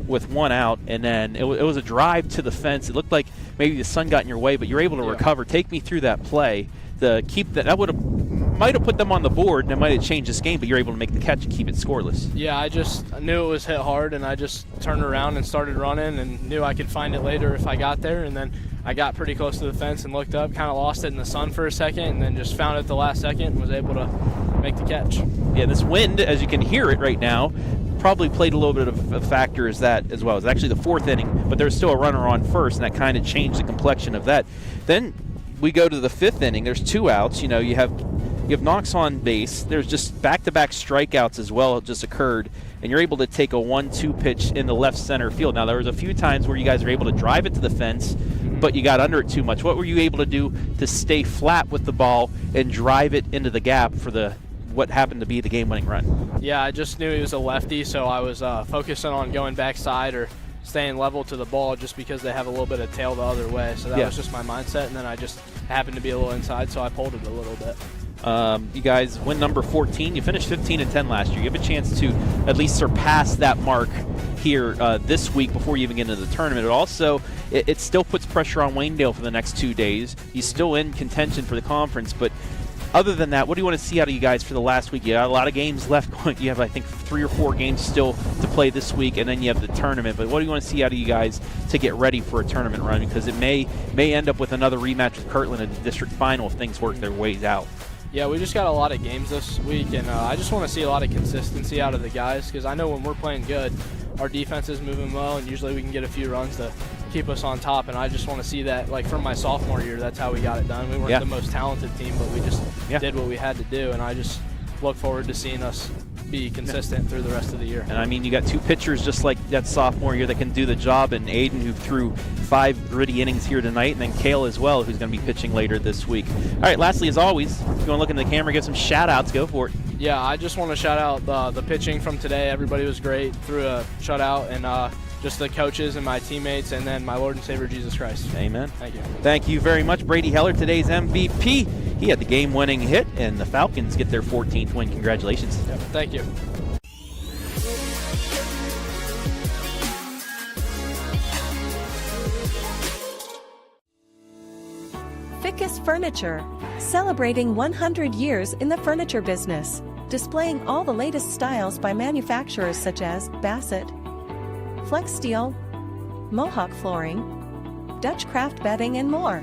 with 1 out, and then it was a drive to the fence. It looked like maybe the sun got in your way, but you're able to recover. Take me through that play. That might have put them on the board, and it might have changed this game, but you're able to make the catch and keep it scoreless. Yeah, I knew it was hit hard, and I just turned around and started running and knew I could find it later if I got there. And then I got pretty close to the fence and looked up, kind of lost it in the sun for a second, and then just found it at the last second and was able to make the catch. Yeah, this wind, as you can hear it right now, probably played a little bit of a factor as that as well. It's actually the 4th inning, but there's still a runner on first, and that kind of changed the complexion of that. Then we go to the 5th inning. There's 2 outs. You know, you have Knox on base. There's just back-to-back strikeouts as well just occurred, and you're able to take a 1-2 pitch in the left center field. Now, there was a few times where you guys were able to drive it to the fence, but you got under it too much. What were you able to do to stay flat with the ball and drive it into the gap for what happened to be the game-winning run? Yeah, I just knew he was a lefty, so I was focusing on going backside or staying level to the ball just because they have a little bit of tail the other way. So that was just my mindset, and then I just happened to be a little inside, so I pulled it a little bit. You guys win number 14. You finished 15-10 last year. You have a chance to at least surpass that mark here this week before you even get into the tournament. It also it still puts pressure on Waynedale for the next 2 days. He's still in contention for the conference, but other than that, what do you want to see out of you guys for the last week? You got a lot of games left going. You have, I think, 3 or 4 games still to play this week, and then you have the tournament. But what do you want to see out of you guys to get ready for a tournament run? Because it may end up with another rematch with Kirtland in the district final if things work their ways out. Yeah, we just got a lot of games this week, and I just want to see a lot of consistency out of the guys, because I know when we're playing good, our defense is moving well, and usually we can get a few runs to keep us on top, and I just want to see that. Like from my sophomore year, that's how we got it done. We weren't the most talented team, but we just did what we had to do, and I just look forward to seeing us be consistent through the rest of the year. And I mean, you got two pitchers just like that sophomore year that can do the job, and Aiden, who threw 5 gritty innings here tonight, and then Kale as well, who's going to be pitching later this week. All right, lastly, as always, if you want to look in the camera, give some shout-outs, go for it. Yeah, I just want to shout out the pitching from today. Everybody was great, threw a shutout, and just the coaches and my teammates, and then my Lord and Savior Jesus Christ. Amen. Thank you. Thank you very much, Brady Heller, today's MVP. He had the game-winning hit, and the Falcons get their 14th win. Congratulations. Yep, thank you. Ficus Furniture, celebrating 100 years in the furniture business, displaying all the latest styles by manufacturers such as Bassett, Flex Steel, Mohawk Flooring, Dutch Craft Bedding, and more.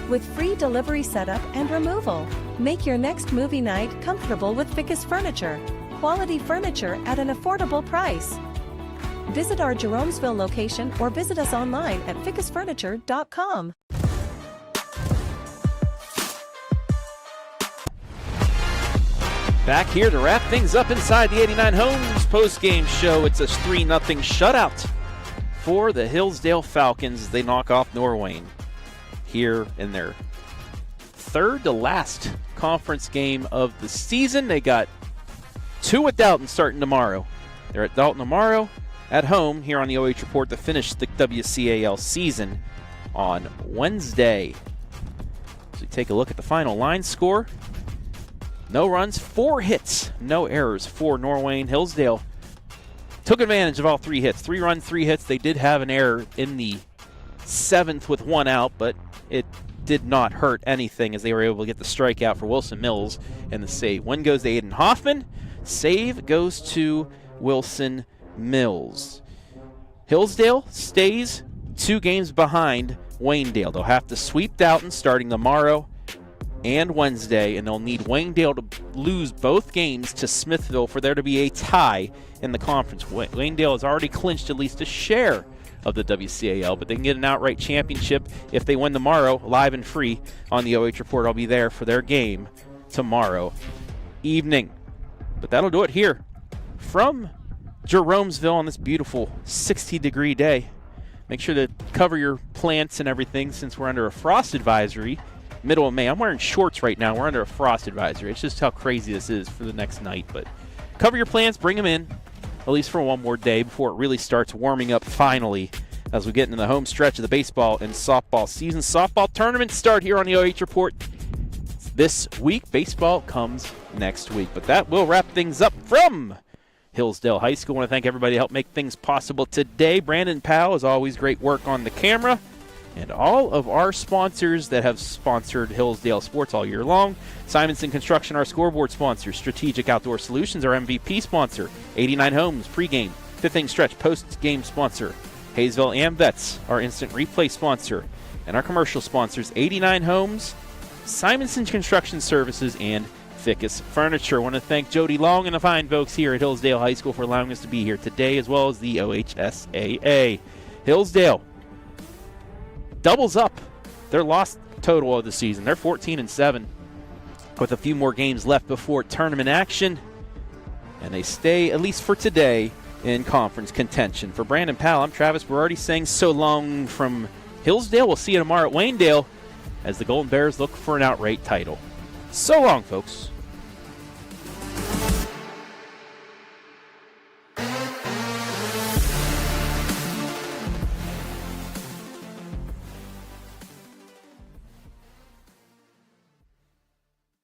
With free delivery setup and removal, make your next movie night comfortable with Ficus Furniture, quality furniture at an affordable price. Visit our Jeromesville location or visit us online at ficusfurniture.com. Back here to wrap things up inside the 89 Homes post-game show. It's a 3-0 shutout for the Hillsdale Falcons as they knock off Norwayne here in their third to last conference game of the season. They got 2 at Dalton starting tomorrow. They're at Dalton tomorrow, at home here on the OH Report to finish the WCAL season on Wednesday. So we take a look at the final line score. No runs, 4 hits, no errors for Norwayne. Hillsdale took advantage of all 3 hits. 3 runs, 3 hits. They did have an error in the 7th with 1 out, but it did not hurt anything as they were able to get the strikeout for Wilson Mills and the save. Win goes to Aiden Hoffman. Save goes to Wilson Mills. Hillsdale stays 2 games behind Waynedale. They'll have to sweep Dalton starting tomorrow and Wednesday, and they'll need Waynedale to lose both games to Smithville for there to be a tie in the conference. Waynedale has already clinched at least a share of the WCAL, but they can get an outright championship if they win tomorrow, live and free on the OH Report. I'll be there for their game tomorrow evening. But that'll do it here from Jeromesville on this beautiful 60-degree day. Make sure to cover your plants and everything since we're under a frost advisory. Middle of May. I'm wearing shorts right now. We're under a frost advisory. It's just how crazy this is for the next night. But cover your plants, bring them in, at least for one more day before it really starts warming up finally as we get into the home stretch of the baseball and softball season. Softball tournaments start here on the OH Report this week. Baseball comes next week. But that will wrap things up from Hillsdale High School. I want to thank everybody to help make things possible today. Brandon Powell, as always, great work on the camera. And all of our sponsors that have sponsored Hillsdale Sports all year long. Simonson Construction, our scoreboard sponsor. Strategic Outdoor Solutions, our MVP sponsor. 89 Homes, Pregame. Fifth Inning Stretch, Postgame sponsor. Hayesville AMVETS, our instant replay sponsor. And our commercial sponsors, 89 Homes, Simonson Construction Services, and Fickes Furniture. I want to thank Jody Long and the fine folks here at Hillsdale High School for allowing us to be here today, as well as the OHSAA. Hillsdale doubles up their loss total of the season. They're 14-7 with a few more games left before tournament action. And they stay, at least for today, in conference contention. For Brandon Powell, I'm Travis Berardi saying so long from Hillsdale. We'll see you tomorrow at Waynedale as the Golden Bears look for an outright title. So long, folks.